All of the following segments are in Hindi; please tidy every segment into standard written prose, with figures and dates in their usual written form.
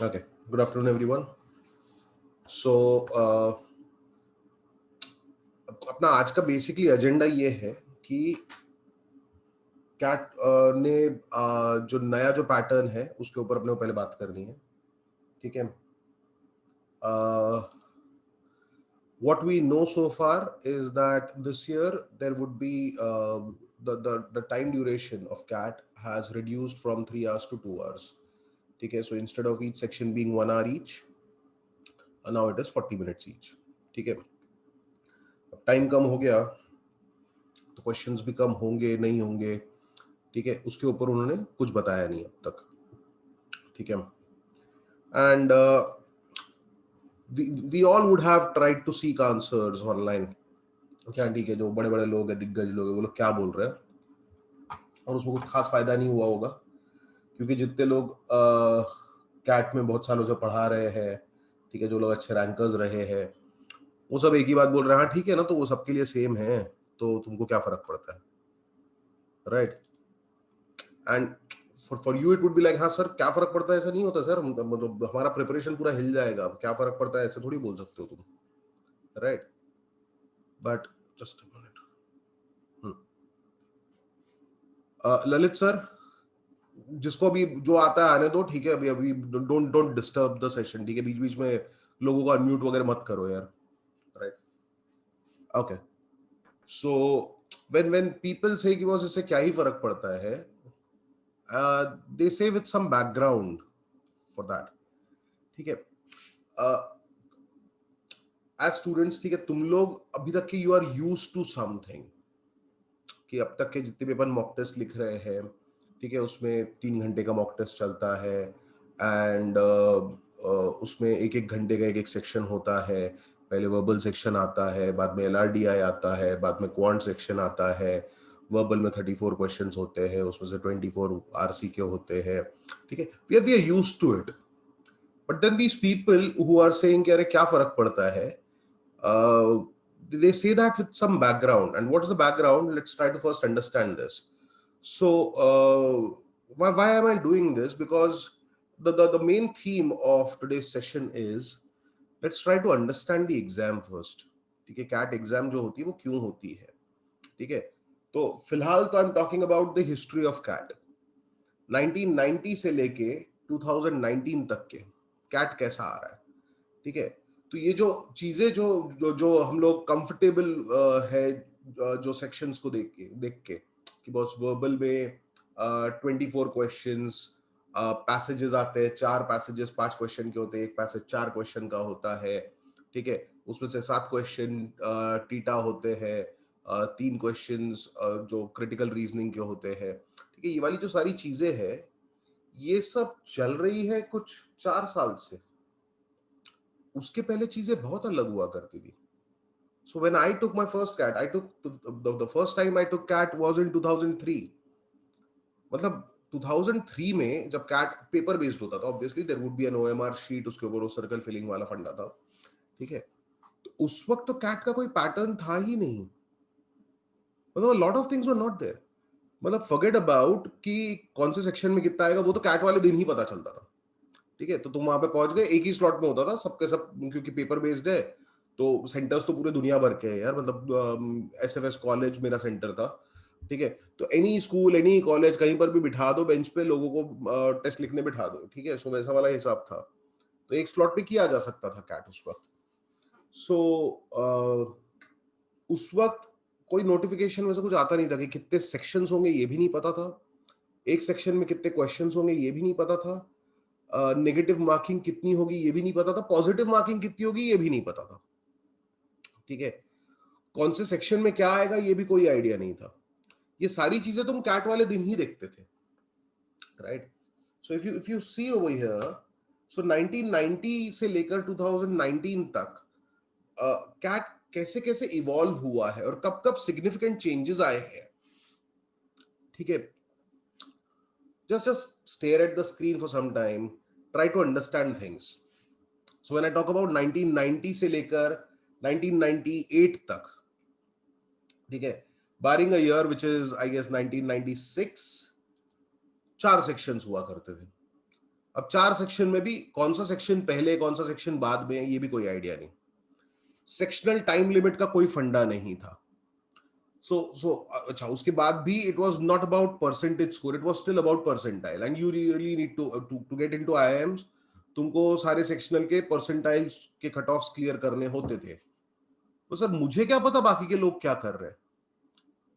Okay. Good afternoon, everyone. So, अपना आज का बेसिकली एजेंडा ये है कि कैट ने जो नया जो पैटर्न है उसके ऊपर अपने को पहले बात करनी है. ठीक है. What we know so far is that this year there would be the time duration of CAT has reduced from 3 hours to 2 hours. Okay, so instead of each section being 1 hour each, now it is 40 minutes each. ठीक है. टाइम कम हो गया तो क्वेश्चंस भी कम होंगे नहीं होंगे. ठीक है, उसके ऊपर उन्होंने कुछ बताया नहीं अब तक. ठीक है. And we all would have tried to seek answers online. क्या ठीक है, जो बड़े बड़े लोग हैं, दिग्गज लोग हैं, वो लोग क्या बोल रहे हैं, और उसमें कुछ खास फायदा नहीं हुआ होगा, क्योंकि जितने लोग कैट में बहुत सालों से पढ़ा रहे हैं, ठीक है, जो लोग अच्छे रैंकर्स रहे हैं, वो सब एक ही बात बोल रहे हैं, हाँ ठीक है ना, तो वो सबके लिए सेम है, तो तुमको क्या फर्क पड़ता है, right. And for you it would be like, हाँ सर क्या फर्क पड़ता है, ऐसा नहीं होता सर, मतलब हमारा प्रिपरेशन पूरा हिल जाएगा, क्या फर्क पड़ता है, ऐसे थोड़ी बोल सकते हो तुम, right. But just a minute. Lalit sir, जिसको अभी जो आता है आने दो, ठीक है, अभी अभी don't don't disturb the session. ठीक है, बीच बीच में लोगों को अनम्यूट वगैरह मत करो यार, right. Okay. So when people से कि बॉस इससे क्या ही फर्क पड़ता है, they say with some background for that. ठीक है. एज स्टूडेंट्स, ठीक है, तुम लोग अभी तक के you are used to something, कि अब तक के जितने भी अपन मॉक टेस्ट लिख रहे हैं, ठीक है, उसमें 3 घंटे का मॉक टेस्ट चलता है, एंड उसमें एक एक घंटे का एक एक सेक्शन होता है. पहले वर्बल सेक्शन आता है, बाद में LRDI आता है, बाद में क्वांट सेक्शन आता है. वर्बल में 34 क्वेश्चंस होते हैं, उसमें से 24 RCQ होते हैं. ठीक है, we are used to it. But then these people who are saying कि अरे क्या फर्क पड़ता है, they say that with some background. And what is the background? Let's try to first understand this. So why am I doing this? Because the main theme of today's session is, let's try to understand the exam first. ठीक है, कैट एग्जाम जो होती है वो क्यों होती है. ठीक है, तो फिलहाल तो I am talking about the history of CAT. 1990 से लेके 2019 तक के कैट कैसा आ रहा है. ठीक है, तो ये जो चीजें जो हम लोग कंफर्टेबल है, जो सेक्शंस को देख के कि बॉस वर्बल में 24 क्वेश्चंस, पैसेजेस आते हैं, 4 पैसेजेस 5 क्वेश्चन के होते हैं, एक पैसेज 4 क्वेश्चन का होता है. ठीक है, उसमें से 7 क्वेश्चन टीटा होते हैं, 3 क्वेश्चंस जो क्रिटिकल रीजनिंग के होते हैं. ठीक है, ये वाली जो सारी चीजें हैं, ये सब चल रही है कुछ 4 साल से. उसके पहले चीजें बहुत अलग हुआ करती थी. So when I took my first CAT, I took the first time I took CAT was in 2003. मतलब 2003 में जब कैट पेपर बेस्ड होता था, obviously there would be an OMR sheet, उसके ऊपर वो सर्कल फिलिंग वाला फंडा था. ठीक है, तो उस वक्त तो कैट का कोई पैटर्न था ही नहीं. मतलब lot of things were not there. मतलब फॉरगेट अबाउट कि कौन से सेक्शन में कितना आएगा, वो तो कैट वाले दिन ही पता चलता था. ठीक है, तो तुम वहां पे पहुंच गए, एक ही स्लॉट में होता था सबके सब, क्योंकि पेपर बेस्ड है, तो सेंटर्स तो पूरे दुनिया भर के हैं यार. मतलब SFS कॉलेज मेरा सेंटर था. ठीक है, तो एनी स्कूल एनी कॉलेज कहीं पर भी बिठा दो, बेंच पे लोगों को टेस्ट लिखने बिठा दो. ठीक है, सो वैसा वाला हिसाब था. तो एक स्लॉट पे किया जा सकता था कैट उस वक्त. सो उस वक्त कोई नोटिफिकेशन वैसा कुछ आता नहीं था कि कितने सेक्शंस होंगे, ये भी नहीं पता था. एक सेक्शन में कितने क्वेश्चंस होंगे, ये भी नहीं पता था. नेगेटिव मार्किंग कितनी होगी, ये भी नहीं पता था. पॉजिटिव मार्किंग कितनी होगी, ये भी नहीं पता था. ठीक है, कौन से सेक्शन में क्या आएगा, ये भी कोई आइडिया नहीं था. ये सारी चीजें तुम कैट वाले दिन ही देखते थे, right. So if you see over here, so 1990 से लेकर 2019 तक कैट कैसे कैसे इवॉल्व हुआ है और कब कब सिग्निफिकेंट चेंजेस आए हैं. ठीक है, just stare at the screen for some time, try to understand things. So when I talk about 1990 से लेकर 1998 तक, ठीक है, barring a year which is I guess 1996, 4 sections हुआ करते थे. अब 4 सेक्शन में भी कौन सा सेक्शन पहले कौन सा सेक्शन बाद में, ये भी कोई आइडिया नहीं। सेक्शनल टाइम लिमिट का कोई फंडा नहीं था। सो अच्छा, उसके बाद भी it was not about percentage score, it was still about percentile, and you really need to get into IIMs, तुमको सारे सेक्शनल के परसेंटाइल्स के कट ऑफ्स क्लियर करने होते थे। तो सर मुझे क्या पता बाकी के लोग क्या कर रहे हैं।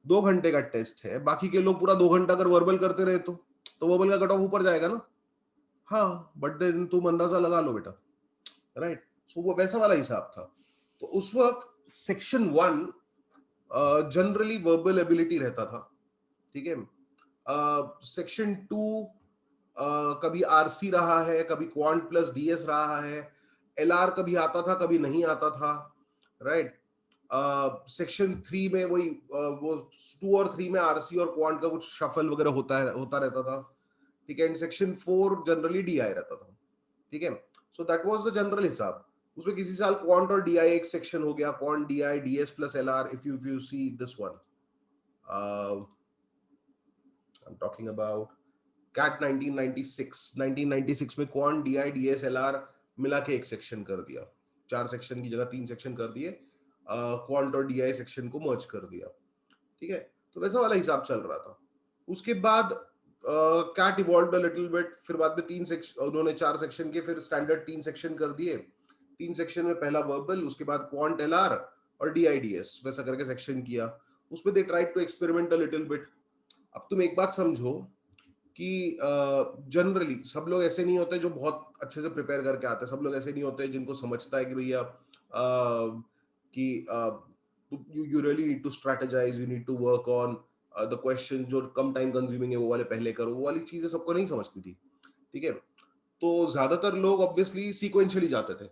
2 घंटे का टेस्ट है, बाकी के लोग पूरा 2 घंटा अगर वर्बल करते रहे तो वर्बल का कट ऑफ ऊपर जाएगा ना। हाँ, बट देन तुम अंदाजा लगा लो बेटा, राइट। सो वो वैसा वाला हिसाब था। तो उस वक्त सेक्शन 1 जनरली वर्बल एबिलिटी रहता था, ठीक है। सेक्शन 2 कभी आरसी रहा है, कभी क्वांट प्लस डीएस रहा है, एलआर कभी आता था कभी नहीं आता था, राइट। सेक्शन 3 में वही वो 2 और 3 में आरसी और क्वांट का कुछ शफल वगैरह होता रहता था, ठीक है। एंड सेक्शन 4 जनरली डीआई रहता था, ठीक है। So that was the general हिसाब। उसमें किसी साल क्वांट और डीआई एक सेक्शन हो गया, quant DI DS plus LR. If you see this one, I am talking about CAT 1996 में क्वांट डीआई डीएस एलआर मिला के एक सेक्शन कर दिया, 4 सेक्शन की जगह 3 सेक्शन कर दिए, क्वांट और डीआई सेक्शन को मर्ज कर दिया, ठीक है। तो वैसा वाला हिसाब चल रहा था। उसके बाद CAT evolved a little bit, फिर बाद में 3 सेक्शन उन्होंने 4 सेक्शन के फिर स्टैंडर्ड 3 सेक्शन कर दिए। 3 सेक्शन में पहला वर्बल, उसके बाद क्वांट एलआर और डीआईडीएस, वैसा करके सेक्शन किया। उसमें they tried to experiment a little bit. अब तुम एक बात समझो कि जनरली सब लोग ऐसे नहीं होते जो बहुत अच्छे से प्रिपेयर करके आते हैं, सब लोग ऐसे नहीं होते जिनको समझता है कि भैया कि you really need to strategize, you need to work on the question जो कम टाइम कंज्यूमिंग है वो वाले पहले करो, वो वाली चीजें सबको नहीं समझती थी, ठीक है। तो ज्यादातर लोग ऑब्वियसली सीक्वेंशियली जाते थे।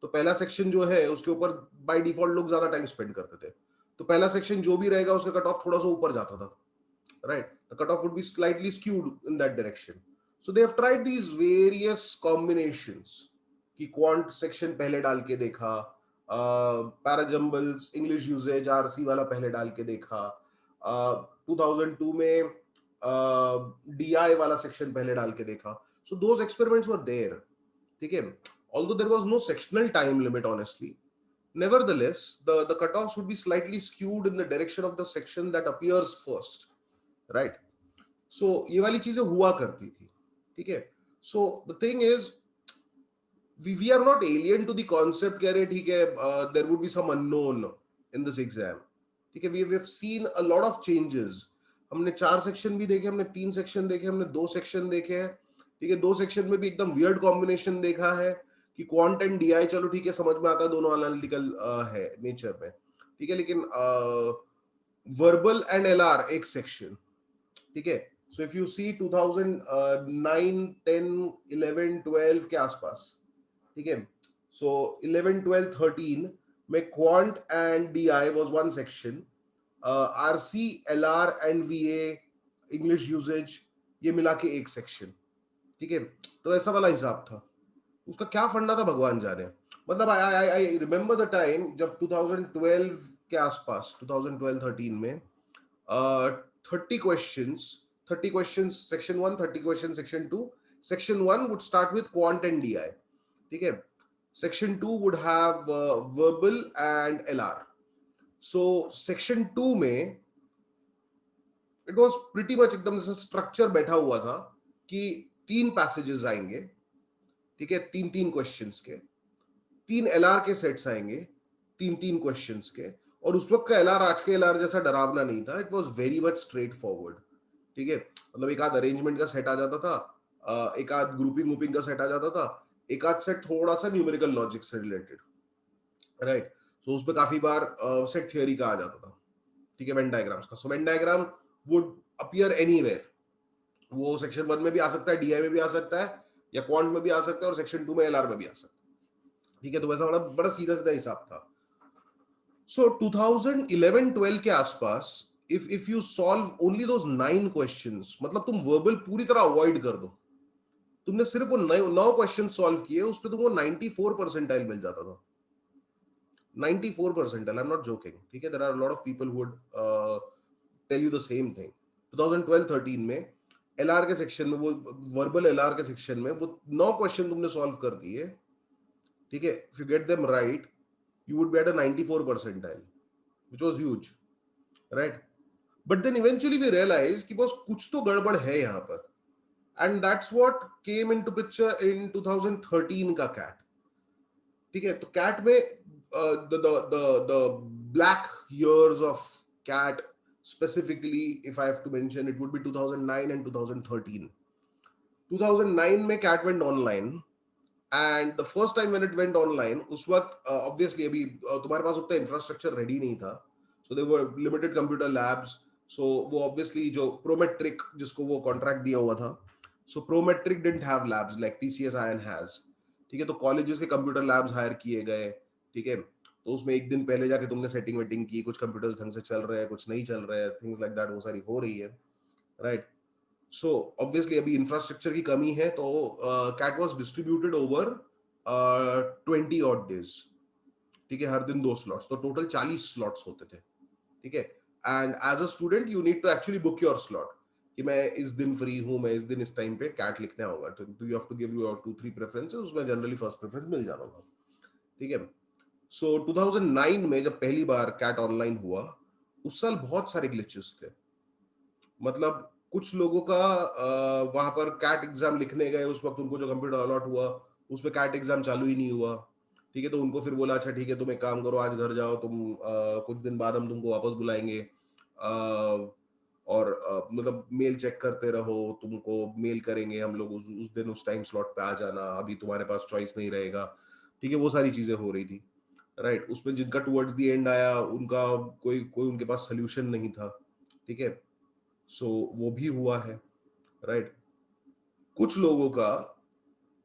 तो पहला सेक्शन जो है उसके ऊपर बाय डिफॉल्ट लोग ज्यादा टाइम स्पेंड करते थे, तो पहला सेक्शन जो भी रहेगा उसका कट ऑफ थोड़ा सा ऊपर जाता था, right? The cutoff would be slightly skewed in that direction. So they have tried these various combinations कि क्वांट सेक्शन पहले डाल के देखा, पैराजम्बल्स इंग्लिश यूजेज आरसी वाला पहले डाल के देखा, 2002 में डीआई वाला सेक्शन पहले डाल के देखा। So those experiments were there, ठीक है। Although there was no sectional time limit, honestly, nevertheless the cutoffs would be slightly skewed in the direction of the section that appears first, right. So ये वाली चीजें हुआ करती थी, ठीक है। So the thing is we are not alien to the concept कि अरे ठीक है there would be some unknown in this exam, ठीक है। We have seen a lot of changes. हमने 4 सेक्शन भी देखे, हमने 3 सेक्शन देखे, हमने 2 सेक्शन देखे हैं, ठीक है। 2 सेक्शन में भी एकदम वियर्ड कॉम्बिनेशन देखा है कि क्वांट एंड डीआई, चलो ठीक है, समझ में आता है, दोनों एनालिटिकल है नेचर में, ठीक है। लेकिन वर्बल एंड एलआर एक सेक्शन, ठीक है। सो इफ यू सी 2009 10 11 12 के आसपास, ठीक है। सो 11 12 13 में quant and DI was one section, RC LR and VA English usage ये मिला के एक सेक्शन, ठीक है। तो ऐसा वाला हिसाब था। उसका क्या फंडा था भगवान जाने। मतलब आई रिमेंबर द टाइम जब 2012 के आसपास 2012 13 में 30 questions 30 questions section 1, 30 questions section 2। section 1 would start with quant and di, ठीक है। section 2 would have verbal and lr। so section 2 में it was pretty much एकदम जैसे स्ट्रक्चर बैठा हुआ था कि 3 पैसेजेस आएंगे, ठीक है, 3 क्वेश्चंस के, 3 एलआर के सेट्स आएंगे, 3 क्वेश्चंस के। और उस वक्त का एलआर आज के एलआर जैसा डरावना नहीं था, it was very much straight forward, ठीक है। मतलब एक आध अरेंजमेंट का सेट आ जाता था, एक आध ग्रुपिंग वुपिंग का सेट आ जाता था, एक आध सेट थोड़ा सा न्यूमेरिकल लॉजिक से रिलेटेड, राइट। सो उसमें काफी बार सेट थियोरी का आ जाता था, ठीक है, वेन डायग्राम्स का। So Venn diagram would appear anywhere, वो सेक्शन 1 में भी आ सकता है, डीआई में भी आ सकता है, या क्वांट में भी आ सकता है, और सेक्शन 2 में एलआर में भी आ सकता है, ठीक है। तो वैसा बड़ा सीधा सीधा हिसाब था। सो 2011-12 के आसपास if you solve only those 9 questions, मतलब तुम वर्बल पूरी तरह अवॉइड कर दो, तुमने सिर्फ वो 9 क्वेश्चन सॉल्व किए, उस पे तुमको 94 परसेंटाइल मिल जाता था। 94 percentile, I am not joking, ठीक है। There are lot of people who would tell you the same thing. 2012-13 में एलआर के सेक्शन में, वो वर्बल एलआर के सेक्शन में वो 9 क्वेश्चन तुमने सॉल्व कर दिए, ठीक है, if you get them right you would be at a 94 percentile, which was huge, right? But then eventually we realize कि बस कुछ तो गड़बड़ है यहाँ पर, and that's what came into picture in 2013 का कैट, ठीक है? तो कैट में the black years of cat, specifically if I have to mention, it would be 2009 and 2013. 2009 में cat went online, and the first time when it went online, उस वक्त obviously अभी तुम्हारे पास उतना इंफ्रास्ट्रक्चर रेडी नहीं था, so there were limited computer labs, so वो obviously जो Prometric जिसको वो कॉन्ट्रैक्ट दिया हुआ था, so Prometric didn't have labs like TCS Ion has, ठीक है? तो कॉलेजेस के कंप्यूटर लैब्स हायर किए गए, ठीक है? तो उसमें एक दिन पहले जाके तुमने सेटिंग वेटिंग की, कुछ कंप्यूटर्स ढंग से चल रहे हैं, कुछ नहीं चल रहे हैं, थिंग्स लाइक दैट वो सारी हो रही है, राइट? सो ऑब्वियसली अभी इंफ्रास्ट्रक्चर की कमी है, तो CAT was distributed over 20 odd days, ठीक है? हर दिन 2 स्लॉट्स, तो टोटल 40 स्लॉट्स होते थे, ठीक है? And as a student you need to actually book your slot कि मैं इस दिन फ्री हूं, मैं इस दिन इस टाइम पे कैट लिखने आऊंगा, तो you have to give your 2-3 preferences, उसमें जनरली फर्स्ट प्रेफरेंस मिल जाता था, ठीक है? सो 2009 में जब पहली बार कैट ऑनलाइन हुआ, उस साल बहुत सारे ग्लिचेस थे, मतलब कुछ लोगों का वहां पर कैट एग्जाम लिखने गए, उस वक्त उनको जो कंप्यूटर अलॉट हुआ उसमें कैट एग्जाम चालू ही नहीं हुआ, ठीक है? तो उनको फिर बोला अच्छा ठीक है तुम एक काम करो, आज घर जाओ तुम, कुछ दिन बाद हम तुमको वापस बुलाएंगे, और मतलब मेल चेक करते रहो, तुमको मेल करेंगे हम लोग, उस दिन उस टाइम स्लॉट पे आ जाना, अभी तुम्हारे पास चॉइस नहीं रहेगा, ठीक है? वो सारी चीजें हो रही थी, राइट? उसमें जिनका टुवर्ड्स द एंड आया उनका कोई कोई उनके पास सोल्यूशन नहीं था, ठीक है? सो वो भी हुआ है, राइट? कुछ लोगों का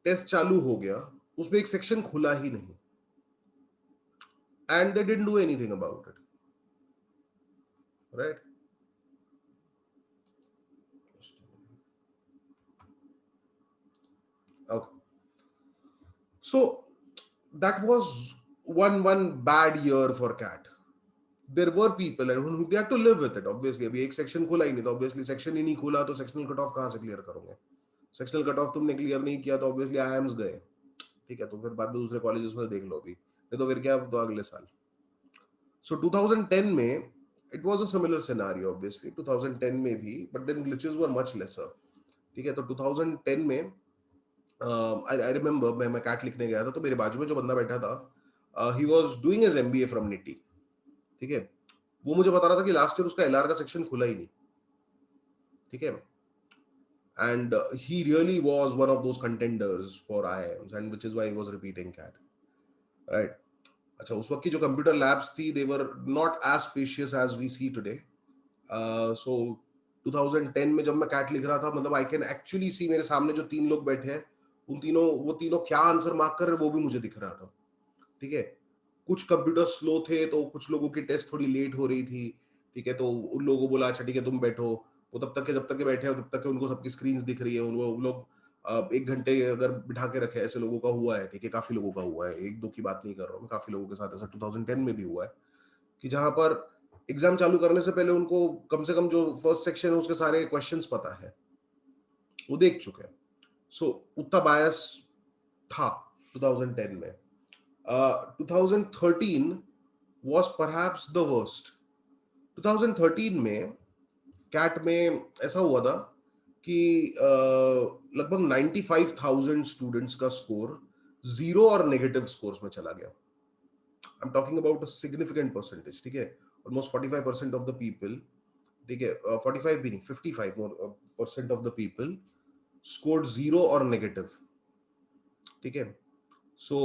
टेस्ट चालू हो गया, उसमें एक सेक्शन खुला ही नहीं, and they didn't do anything about it, right? Okay, so that was one bad year for cat. There were people and who they had to live with it, obviously. अभी एक सेक्शन खुला ही नहीं, तो ऑब्वियसली सेक्शन ही नहीं खुला तो सेक्शनल कट ऑफ कहां से क्लियर करोगे? सेक्शनल कट ऑफ तुमने क्लियर नहीं किया तो ऑब्वियसली आईएम्स गए, ठीक है? तो फिर बाद में दूसरे कॉलेजेस में देख लो, अभी नहीं तो फिर क्या, तो अगले साल। सो 2010 में it was a similar scenario, obviously 2010 में भी, but then glitches were much lesser, ठीक है? तो 2010 में आई रिमेंबर मैं कैट लिखने गया था, तो मेरे बाजू में जो बंदा बैठा था, he was doing his MBA from nitty, ठीक है? वो मुझे बता रहा था कि लास्ट ईयर उसका एलआर का सेक्शन खुला ही नहीं, ठीक है? And he really was one of those contenders for IIMs, and which is why he was repeating CAT, right? अच्छा, उस वक्त की जो कंप्यूटर लैब्स थी, they were not as spacious as we see today. So 2010 में जब मैं कैट लिख रहा था, मतलब आई कैन एक्चुअली सी मेरे सामने जो 3 लोग बैठे हैं, वो तीनों क्या आंसर मार्क कर रहे हैं वो भी मुझे दिख रहा था, ठीक है? कुछ कंप्यूटर स्लो थे, तो कुछ लोगों की टेस्ट थोड़ी लेट हो रही थी, ठीक है? तो उन लोगों को बोला अच्छा ठीक है तुम बैठो, वो जब तक के बैठे हो तब तक के उनको सबकी स्क्रीन दिख रही है, उन लोग 1 घंटे अगर बिठा के रखे, ऐसे लोगों का हुआ है, ठीक है? काफी लोगों का हुआ है, एक दो की बात नहीं कर रहा हूँ मैं, काफी लोगों के साथ ऐसा 2010 में भी हुआ है कि जहां पर एग्जाम चालू करने से पहले उनको कम से कम जो फर्स्ट सेक्शन है उसके सारे क्वेश्चंस पता है, वो देख चुके हैं। सो उतना बायस था 2010 में। 2013 was perhaps the worst. 2013 में कैट में ऐसा हुआ था कि लगभग 95,000 स्टूडेंट्स का स्कोर जीरो और नेगेटिव स्कोर्स में चला गया। आई am talking about a significant percentage, ठीक है? ऑलमोस्ट 45% ऑफ द पीपल, ठीक है, 45 भी नहीं, 55% of the people scored zero और नेगेटिव, ठीक है? सो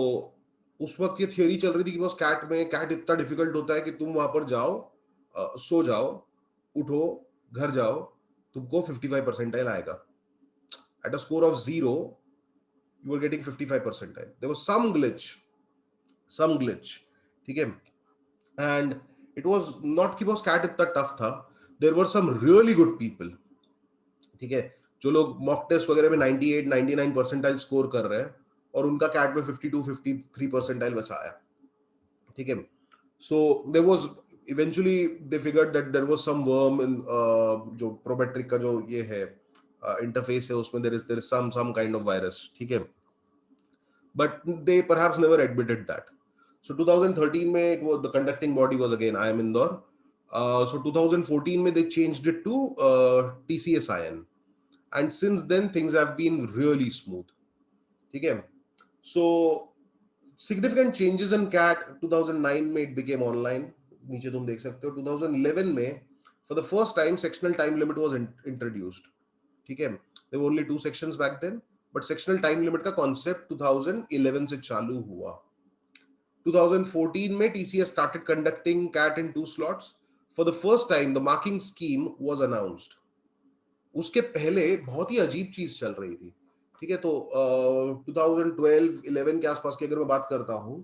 उस वक्त ये थियोरी चल रही थी कि बस कैट इतना डिफिकल्ट होता है कि तुम वहां पर जाओ, सो जाओ, उठो, घर जाओ, तुमको 55 परसेंटाइल आएगा। At a score of 0 you are getting 55 percentile. There was some glitch, ठीक है? एंड इट वाज नॉट कि बस कैट इतना टफ था, there were some really good people, ठीक है? जो लोग मॉक टेस्ट वगैरह में 98 99 परसेंटाइल स्कोर कर रहे हैं और उनका कैट में 52 53 परसेंटाइल बचा आया, ठीक है? So there was eventually they figured that there was some worm in जो प्रोमेट्रिक का जो ये है इंटरफेस है उसमें there is some kind of virus, ठीक है, but they perhaps never admitted that. So 2013 में it was, the conducting body was again IIM Indore. So 2014 में they changed it to TCS IN, and since then things have been really smooth, ठीक है. So significant changes in CAT 2009 में it became online, नीचे तुम देख सकते हो. 2011 में for the first time sectional time limit was introduced, ठीक है. There were only 2 sections back then, but sectional time limit का concept 2011 से चालू हुआ. 2014 में TCS started conducting CAT in 2 slots. For the first time the marking scheme was announced. उसके पहले बहुत ही अजीब चीज चल रही थी, ठीक है. तो 2012-11 के आसपास की अगर मैं बात करता हूं,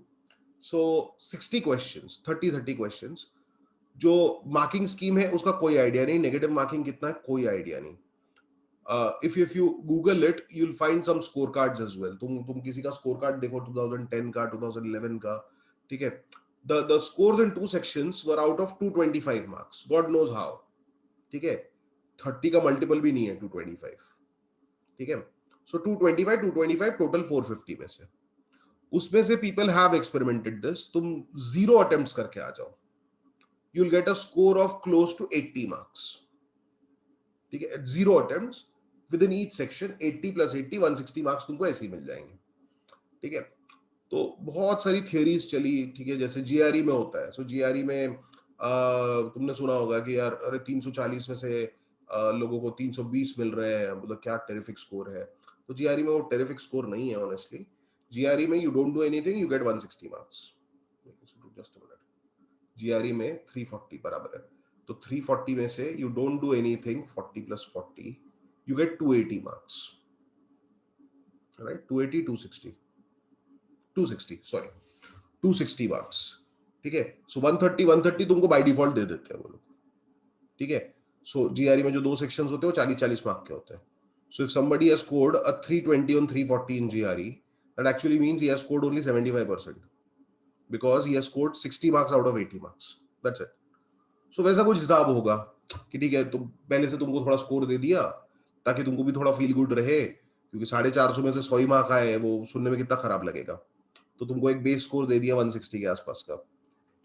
सो 60 क्वेश्चंस, 30 क्वेश्चंस, जो मार्किंग स्कीम है उसका कोई आइडिया नहीं, नेगेटिव मार्किंग कितना है कोई आइडिया नहीं. if you google it you'll find some score cards as well. तुम किसी का स्कोर कार्ड देखो 2010 का, 2011 का, ठीक है. the scores in 2 sections were out of 225 marks, god knows how, ठीक है. 30 का मल्टीपल भी नहीं है 225, ठीक है. सो 225 टोटल 450 में से, उसमें से पीपल हैव एक्सपेरिमेंटेड दिस. तुम 0 अटेम्प्ट्स करके आ जाओ, you will get a score of close to 80 marks, ठीक है. 0 attempts within each section 80 + 80 160 marks तुमको ऐसे ही मिल जाएंगे, ठीक है. तो बहुत सारी थियरीज चली, ठीक है, जैसे जीआरई में होता है. सो जीआरई में तुमने सुना होगा कि यार अरे 340 में से लोगों को 320 मिल रहे हैं, मतलब क्या टेरिफिक स्कोर है. तो जीआरई में वो टेरिफिक स्कोर नहीं है ऑनेस्टली. जीआरई में you don't do anything, you get 160 marks. Just a minute. GRE में 340 बराबर है, तो 340 में से you don't do anything, 40 + 40 you get 280 marks, right. 280 260 sorry 260 marks, ठीक है. सो 130 तुमको बाय डिफॉल्ट दे देते हैं वो लोग, ठीक है. सो जीआरई में जो 2 सेक्शंस होते हैं वो 40-40 मार्क के होते हैं. So if somebody has scored a 320 on 340 in GRE, that actually means he has scored only 75% because he has scored 60 marks out of 80 marks. That's it. So वैसा कुछ हिसाब होगा कि ठीक है, तो पहले से तुमको थोड़ा स्कोर दे दिया ताकि तुमको भी थोड़ा फील गुड रहे, क्योंकि 450 में से 100 मार्क आए, वो सुनने में कितना खराब लगेगा. तो तुमको एक बेस स्कोर दे दिया 160 के आसपास का,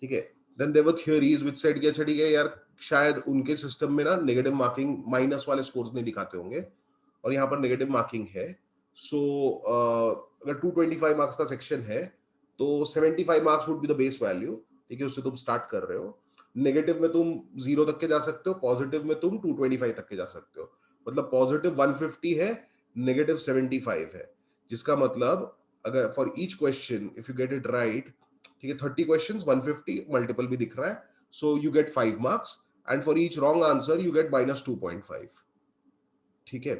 ठीक है. Then there were theories which said कि अच्छा ठीक है यार, शायद उनके सिस्टम में ना नेगेटिव मार्किंग, माइनस वाले स्कोर्स नहीं दिखाते होंगे और यहाँ पर नेगेटिव मार्किंग है. सो अगर 225 मार्क्स का सेक्शन है तो 75 marks would be the base value, ठीक है. उससे तुम स्टार्ट कर रहे हो. नेगेटिव में तुम 0 तक के जा सकते हो, पॉजिटिव में तुम 225 तक के जा सकते हो. मतलब पॉजिटिव 150 है, नेगेटिव 75 है, जिसका मतलब अगर for each question if you get it right, ठीक है, 30 क्वेश्चंस 150, मल्टीपल भी दिख रहा है, so you get 5 marks, and for each wrong answer you get -2.5, ठीक है.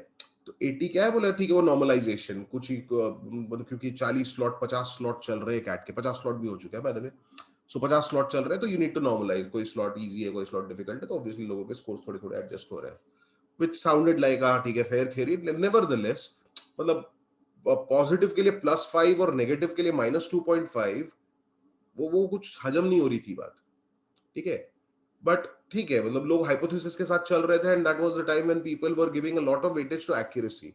तो 80 क्या है बोले, ठीक है, वो नॉर्मलाइजेशन कुछ ही, मतलब क्योंकि 40 स्लॉट 50 स्लॉट चल रहे हैं कैट के, 50 स्लॉट भी हो चुके हैं by the way. So 50 slot चल रहे हैं तो यू नीड टू नॉर्मलाइज, कोई स्लॉट इजी है कोई स्लॉट डिफिकल्ट है, तो ऑब्वियसली लोगों के स्कोर्स थोड़े थोड़े एडजस्ट हो रहे हैं, व्हिच साउंडेड लाइक ठीक है फेयर थियरी. नेवरदलेस मतलब पॉजिटिव के लिए +5 और नेगेटिव के लिए -2.5, वो कुछ हजम नहीं हो रही थी बात, ठीक है. बट ठीक है, मतलब लोग हाइपोथेसिस के साथ चल रहे थे, and that was the time when people were giving a lot of weightage to accuracy,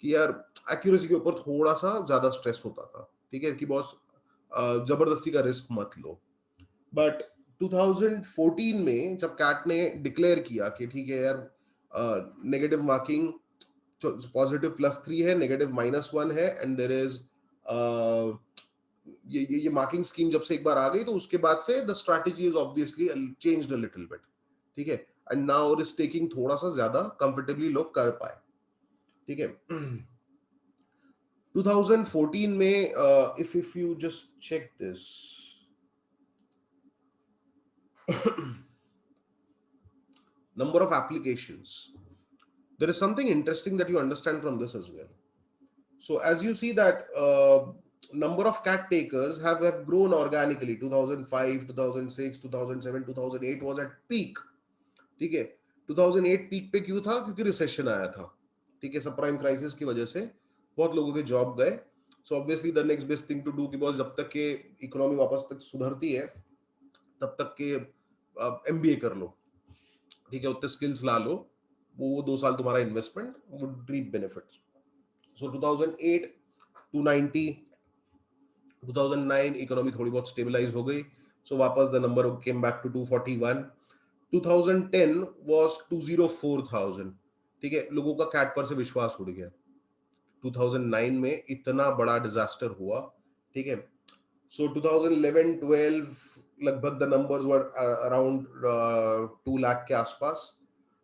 कि यार एक्यूरेसी के ऊपर थोड़ा सा ज्यादा स्ट्रेस होता था, ठीक है, कि बहुत जबरदस्ती का रिस्क मत लो. बट 2014 में जब कैट ने डिक्लेयर किया कि ठीक है यार, नेगेटिव मार्किंग पॉजिटिव +3 है, नेगेटिव -1 है, एंड देयर इज ये मार्किंग स्कीम जब से एक बार आ गई, तो उसके बाद से the strategy is obviously changed a little bit, ठीक है. And now it is taking थोड़ा सा ज्यादा कंफर्टेबली लोग कर पाए, ठीक है. 2014 में if you just check this, number of applications, there is something interesting that you understand from this as well. So as you see that number of cat takers have grown organically. 2005, 2006, 2007, 2008 was at peak, ठीक है. 2008 पीक पे क्यों था, क्योंकि रिसेशन आया था, ठीक है. सब प्राइम क्राइसिस की वजह से बहुत लोगों के जॉब गए. So obviously the next best thing to do, कि बॉस जब तक के इकोनॉमी वापस तक सुधरती है तब तक के एमबीए कर लो, ठीक है, उतने स्किल्स ला लो, वो 2 साल तुम्हारा investment would reap benefits. So 2008 290, 2009 economy थोड़ी बहुत स्टेबलाइज हो गई, सो वापस the number came back to 241. 2010 वाज 204,000. ठीक है, लोगों का कैट पर से विश्वास उड़ गया. 2009 में इतना बड़ा डिजास्टर हुआ. ठीक है, सो 2011-12 लगभग the numbers were around 2 lakh के आसपास.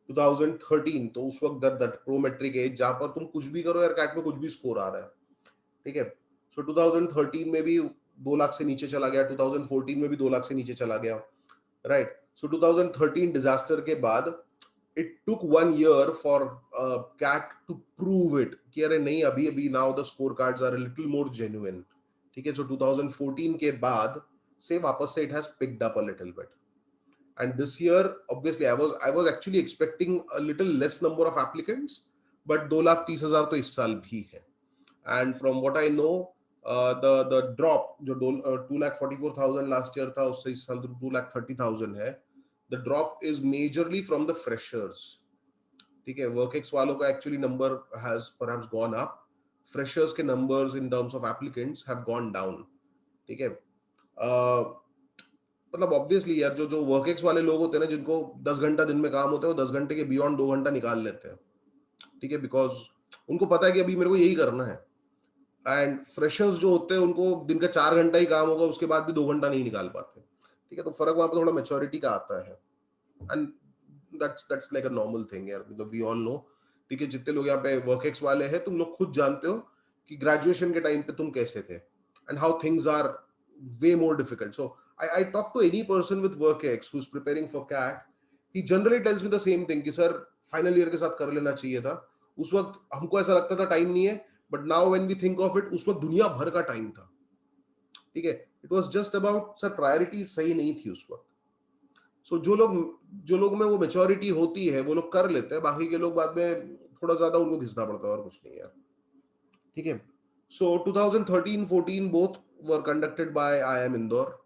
2013 तो उस वक्त दैट प्रोमेट्रिक एज जहां पर तुम कुछ भी करो यार, कैट में कुछ भी स्कोर आ रहा है. ठीक है, सो 2013 में भी 2 लाख से नीचे चला गया, 2014 में भी 2 लाख से नीचे चला गया. राइट, सो 2013 डिजास्टर के बाद it took 1 year for CAT to prove it कि अरे नहीं, अभी अभी now the scorecards are a little more genuine. ठीक है, so 2014 के बाद से वापस से it has picked up a little bit. And this year obviously I was actually expecting a little less number of applicants, but 2,30,000 तो इस साल भी है. And from what I know, the drop जो 2,44,000 लास्ट ईयर था, उससे इस साल 2,30,000 है. The drop is majorly from the freshers. ठीक है, वर्कएक्स वालों का actually number has perhaps gone up. Freshers के numbers in terms of applicants have gone down. ठीक है, मतलब ऑब्वियसली यार, जो जो वर्कएक्स वाले लोग होते हैं ना, जिनको 10 घंटा दिन में काम होता है, वो 10 घंटे के बियॉन्ड 2 घंटा निकाल लेते हैं. ठीक है, बिकॉज उनको पता है कि अभी मेरे को यही करना है. एंड फ्रेशर्स जो होते हैं उनको दिन का 4 घंटा ही काम होगा, उसके बाद भी 2 घंटा नहीं निकाल पाते. ठीक है, तो फर्क वहां पर थोड़ा मेच्योरिटी का आता है. And that's like a normal thing यार, मतलब we all know. ठीक है, जितने लोग यहाँ पे वर्कएक्स वाले हैं, तुम लोग खुद जानते हो कि ग्रेजुएशन के टाइम पे तुम कैसे थे and how things are way more difficult. So I talk to any person with workx who's preparing for CAT. He generally tells me the same thing कि सर फाइनल ईयर के साथ कर लेना चाहिए था. उस वक्त हमको ऐसा लगता था टाइम नहीं है, but now when we think of it, उस वक्त दुनिया भर का टाइम था. ठीक है, it was just about sir priority सही नहीं थी उस वक्त. सो जो लोग में वो मेच्योरिटी होती है वो लोग कर लेते हैं, बाकी के लोग बाद में थोड़ा ज्यादा उनको घिसना पड़ता है और कुछ नहीं यार. ठीक है, so 2013-14 both were conducted by IIM Indore.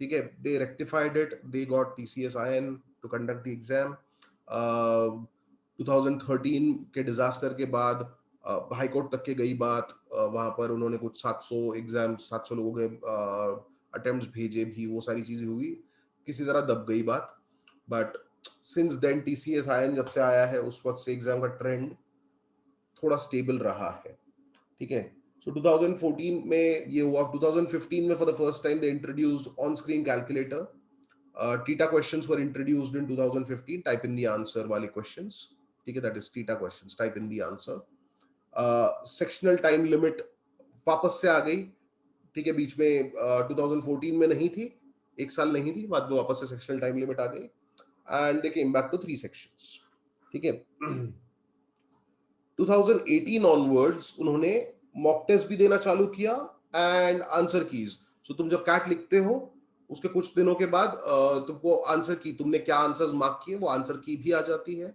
ठीक है, they rectified it, they got TCS IN to conduct the exam. 2013 के डिजास्टर के बाद हाई कोर्ट तक के गई बात. वहां पर उन्होंने कुछ 700 लोगों के अटेम्प्ट्स भेजे भी, वो सारी चीजें हुई, किसी तरह दब गई बात. But since then TCS IN जब से आया है, उस वक्त से एग्जाम का ट्रेंड थोड़ा स्टेबल रहा है. ठीक है, सो 2014 में ये हुआ. 2015 में for the first time they introduced on screen calculator. Theta questions were introduced in 2015, type in the answer वाले क्वेश्चंस. ठीक है, that is theta questions, type in the answer. Sectional time limit वापस से आ गई. ठीक है, बीच में 2014 में नहीं थी, 1 साल नहीं थी, बाद में वापस से सेक्शनल टाइम लिमिट आ गई and they came back to 3 sections. ठीक है, 2018 ऑनवर्ड्स उन्होंने मॉक टेस्ट भी देना चालू किया एंड आंसर कीज. सो तुम जब कैट लिखते हो, उसके कुछ दिनों के बाद तुमको आंसर की, तुमने क्या आंसर्स मार्क किए, वो आंसर की भी आ जाती है.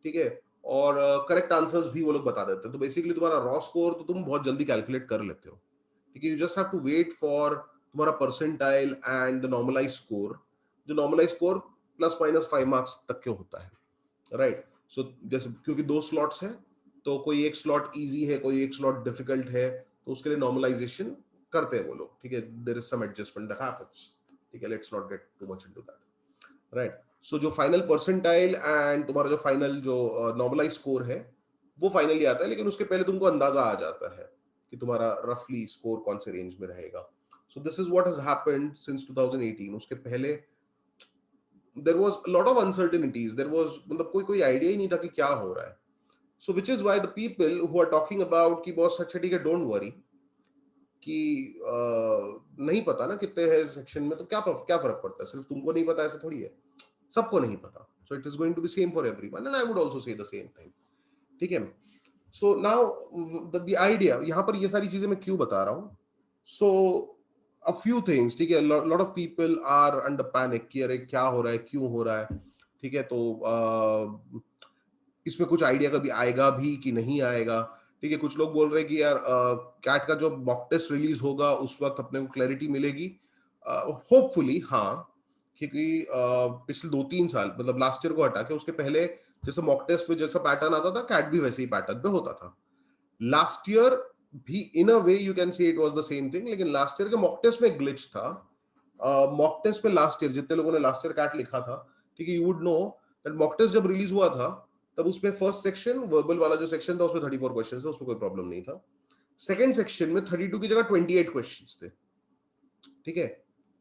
ठीक है, और करेक्ट आंसर्स भी वो लोग बता देते हैं. तो बेसिकली तुम्हारा रॉ स्कोर तो तुम बहुत जल्दी कैलकुलेट कर लेते हो. ठीक है, you just have to wait for तुम्हारा percentile and the normalise score. जो नॉर्मलाइज स्कोर ±5 मार्क्स तक के होता है. राइट, सो जैसे क्योंकि 2 स्लॉट्स है, तो कोई एक स्लॉट इजी है, कोई एक स्लॉट डिफिकल्ट है, तो उसके लिए नॉर्मलाइजेशन करते हैं वो लोग. ठीक है, there is some adjustment that happens. ठीक है, let's not get too much into that. Right, so जो फाइनल परसेंटाइल एंड तुम्हारा जो फाइनल जो नॉर्मलाइज स्कोर है, वो फाइनली आता है, लेकिन उसके पहले तुमको अंदाजा आ जाता है कि तुम्हारा रफली स्कोर कौन से रेंज में रहेगा. So this is what has happened since 2018. उसके पहले there was a lot of uncertainties. There was, मतलब कोई आइडिया ही नहीं था कि क्या हो रहा है. So which is why the people who are talking about कि बहुत अच्छा, ठीक है, don't worry कि नहीं पता ना कितने हैं सेक्शन में, तो क्या फर्क पड़ता है, सिर्फ तुमको नहीं पता ऐसा थोड़ी है, सबको नहीं पता. So it is going to be same for everyone and I would also say the same thing. ठीक है, so now the idea, यहाँ पर ये सारी चीजें मैं क्यों बता रहा हूँ. So a few things. ठीक है, lot of people are under panic कि अरे क्या हो रहा है, क्यों हो रहा है. ठीक है, तो इसमें कुछ आइडिया कभी आएगा भी कि नहीं आएगा. ठीक है, कुछ लोग बोल रहे हैं कि यार कैट का जो मॉक टेस्ट रिलीज होगा उस वक्त अपने को क्लैरिटी मिलेगी. होपफुली हाँ, क्योंकि पिछले 2-3 साल, मतलब लास्ट ईयर को हटा के, उसके पहले जैसे मॉक टेस्ट पे जैसा पैटर्न आता था, कैट भी वैसे ही पैटर्न पे होता था। लास्ट ईयर भी in a way you can say it was the same thing, लेकिन लास्ट ईयर के मॉक टेस्ट में ग्लिच था। मॉक टेस्ट में लास्ट ईयर जितने लोगों ने लास्ट ईयर कैट लिखा था, ठीक है, you would know that mock test जब रिलीज हुआ था तब उसमें फर्स्ट सेक्शन वर्बल वाला जो सेक्शन था उसमें 34 क्वेश्चंस थे, उसमें कोई प्रॉब्लम नहीं था। सेकंड सेक्शन में 32 की जगह 28 क्वेश्चंस थे, ठीक है,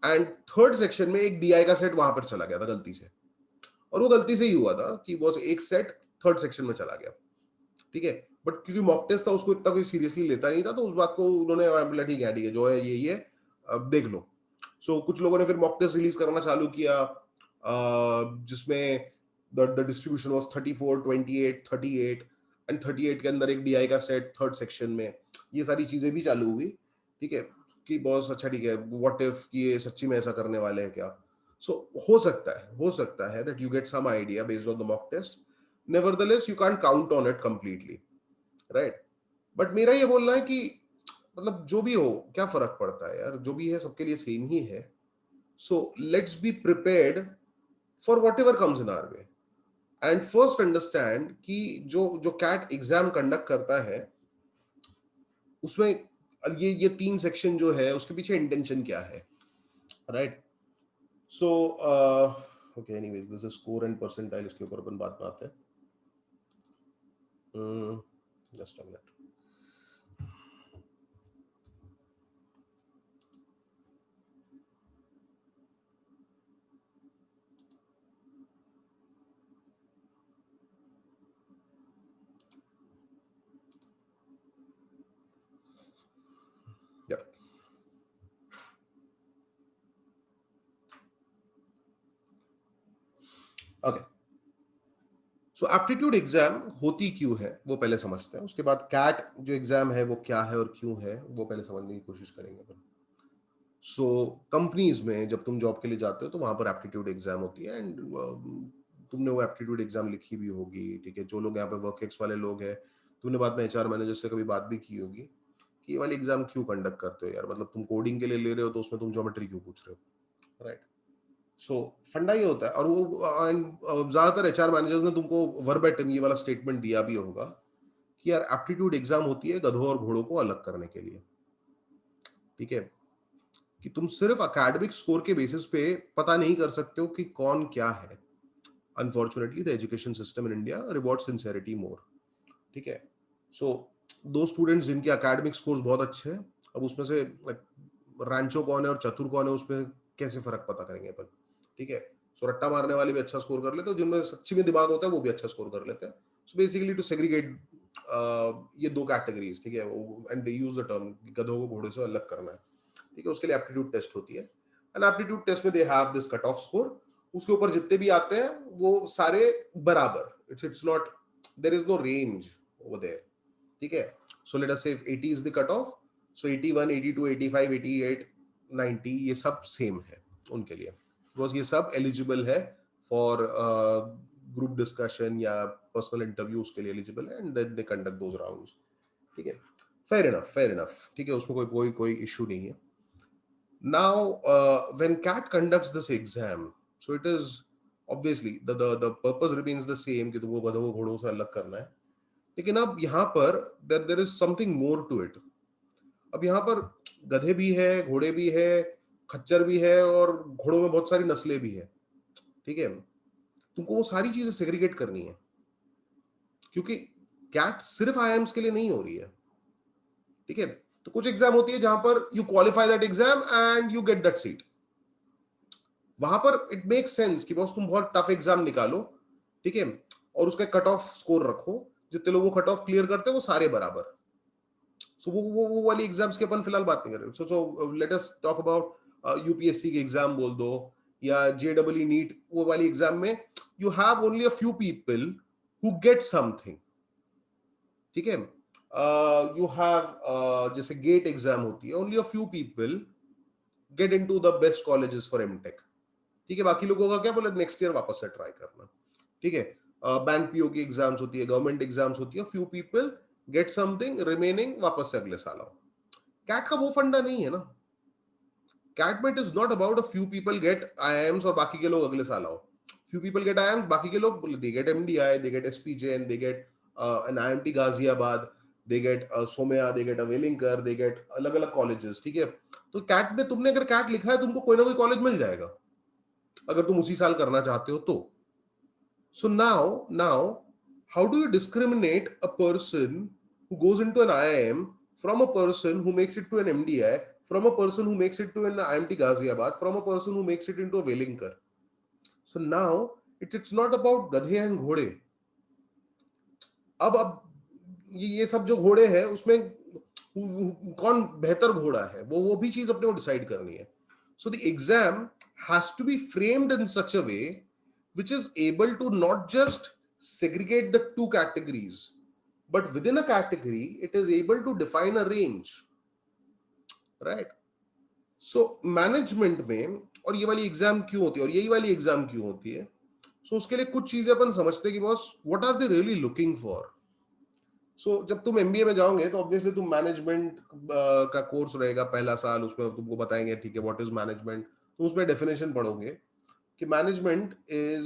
एंड थर्ड सेक्शन में एक डीआई का सेट वहां पर चला गया था गलती से, और वो गलती से ही हुआ था कि बस एक सेट थर्ड सेक्शन में चला गया, ठीक है। बट क्योंकि मॉक टेस्ट था उसको इतना कोई सीरियसली लेता नहीं था, तो उस बात को उन्होंने बोला ठीक है जो है ये अब देख लो। सो कुछ लोगों ने फिर मॉक टेस्ट रिलीज करना चालू किया, जिसमें द डिस्ट्रीब्यूशन वाज 34 28 38 एंड 38 के अंदर एक डीआई का सेट थर्ड सेक्शन में, ये सारी चीजें भी चालू हुई, ठीक है, कि बॉस अच्छा ठीक है व्हाट इफ कि ये सच्ची में ऐसा करने वाले हैं क्या। सो हो सकता है that you get some idea based on the mock test, nevertheless you can't count on it completely, right. But मेरा ये बोलना है कि मतलब जो भी हो क्या फर्क पड़ता है यार, जो भी है सबके लिए सेम ही है। So let's be prepared for whatever comes in our way, and first understand कि जो जो कैट एग्जाम कंडक्ट करता है उसमें ये तीन सेक्शन जो है उसके पीछे इंटेंशन क्या है, right. So okay, anyways this is score and percentile, इसके ऊपर अपन बात में आते हैं। Just a minute. Yep. Okay. So aptitude exam होती क्यों है वो पहले समझते हैं, उसके बाद कैट जो एग्जाम है वो क्या है और क्यों है वो पहले समझने की कोशिश करेंगे अपन। सो कंपनीज में जब तुम जॉब के लिए जाते हो तो वहां पर एप्टीट्यूड एग्जाम होती है, एंड तुमने वो एप्टीट्यूड एग्जाम लिखी भी होगी, ठीक है। जो लोग यहाँ पे वर्कएक्स वाले लोग हैं, तुमने बाद में एचआर मैनेजर से कभी बात भी की होगी कि ये वाली एग्जाम क्यों कंडक्ट करते हो यार, मतलब तुम कोडिंग के लिए ले रहे हो तो उसमें तुम ज्योमेट्री क्यों पूछ रहे हो, राइट। सो फंडा ये होता है, और वो ज्यादातर एचआर मैनेजर्स ने तुमको वर्बेटिम ये वाला स्टेटमेंट दिया भी होगा कि यार एप्टीट्यूड एग्जाम होती है गधों और घोड़ों को अलग करने के लिए, ठीक है, कि तुम सिर्फ एकेडमिक स्कोर के बेसिस पे पता नहीं कर सकते हो कि कौन क्या है। Unfortunately the education system in India reward sincerity more, ठीक है। सो दो स्टूडेंट्स जिनके एकेडमिक स्कोर्स बहुत अच्छे हैं, अब उसमें से रैंचो कौन है और चतुर कौन है उसमें कैसे फर्क पता करेंगे अपन, ठीक है। सो रट्टा मारने वाले भी अच्छा स्कोर कर लेते हैं, जिनमें सच्ची में दिमाग होता है वो भी अच्छा स्कोर कर लेते हैं। सो बेसिकली टू सेग्रीगेट ये दो कैटेगरीज, ठीक है, and they use the term गधों को घोड़े से अलग करना है, ठीक है। उसके लिए एप्टीट्यूड टेस्ट होती है, एंड एप्टीट्यूड टेस्ट में they have this cut off score, उसके ऊपर जितने भी आते हैं वो सारे बराबर, it's not, there is no range over there, ठीक है। So let us say if 80 is the cut off, so 81 82 85 88 90 ये सब सेम है उनके लिए, बिकॉज ये सब एलिजिबल है फॉर ग्रुप डिस्कशन या पर्सनल इंटरव्यूज के लिए एलिजिबल है, and then they conduct those rounds, ठीक है। फेयर इनफ, ठीक है, उसमें कोई कोई कोई इशू नहीं है। Now, when CAT conducts this exam, so it is obviously the purpose remains the same कि तुमको गधों को घोड़ों से अलग करना है, लेकिन अब यहाँ पर there is something more to it. अब यहाँ पर गधे भी है, घोड़े भी है, खच्चर भी है, और घोड़ों में बहुत सारी नस्लें भी है, ठीक है। तुमको वो सारी चीजें सेग्रीगेट करनी है, क्योंकि कैट सिर्फ आईआईएम्स के लिए नहीं हो रही है, ठीक है। तो कुछ एग्जाम होती है जहां पर you qualify that exam and you get that seat, वहां पर इट मेक सेंस कि बॉस तुम बहुत टफ एग्जाम निकालो, ठीक है, और उसका कट ऑफ स्कोर रखो, जितने लोग वो कट ऑफ क्लियर करते हैं वो सारे बराबर। सो वो वाली एग्जाम्स की अपन फिलहाल बात नहीं कर रहे। So let us talk about UPSC के एग्जाम बोल दो या जेडब्ल्यू नीट, वो वाली एग्जाम में you have only a few people who get something, ठीक है। यू हैव जैसे गेट एग्जाम होती है, only a few people get into the best colleges for M Tech, ठीक है। बाकी लोगों का क्या बोले नेक्स्ट ईयर वापस से ट्राई करना, ठीक है। बैंक पीओ की एग्जाम्स होती है, गवर्नमेंट एग्जाम्स होती है, few people get something, remaining वापस से अगले साल आओ। कैट का वो फंडा नहीं है ना, कैट में it is not about a few people gate IIMs और बाकी के लोग अगले साल आओ। few people get IIMs, बाकी के लोग they get MDI, they get SPJN, they get an IMT Ghaziabad, they get Somya, they get a Velinkar, they get अलग अलग colleges, ठीक है. तो कैट में तुमने अगर कैट लिखा है तुमको कोई ना कोई कॉलेज मिल जाएगा अगर तुम उसी साल करना चाहते हो तो. So now, how do you discriminate a person who goes into an IIM from a person who makes it to an MDI, from a person who makes it to an IMT Ghaziabad, from a person who makes it into a Velinkar? So now it's not about गधे and घोड़े. अब ये सब जो घोड़े हैं उसमें कौन बेहतर घोड़ा है वो भी चीज अपने को डिसाइड करनी है. So the exam has to be framed in such a way which is able to not just segregate the two categories, but within a category, it is able to define a range, right? So management में और ये वाली एग्जाम क्यों होती है और यही वाली एग्जाम क्यों होती है? So उसके लिए कुछ चीजें अपन समझते हैं कि boss what are they really looking for? So जब तुम MBA में जाओगे तो ऑब्वियसली तुम मैनेजमेंट का कोर्स रहेगा पहला साल, उसमें तुमको बताएंगे ठीक है व्हाट इज मैनेजमेंट. तुम उसमें डेफिनेशन पढ़ोगे कि मैनेजमेंट इज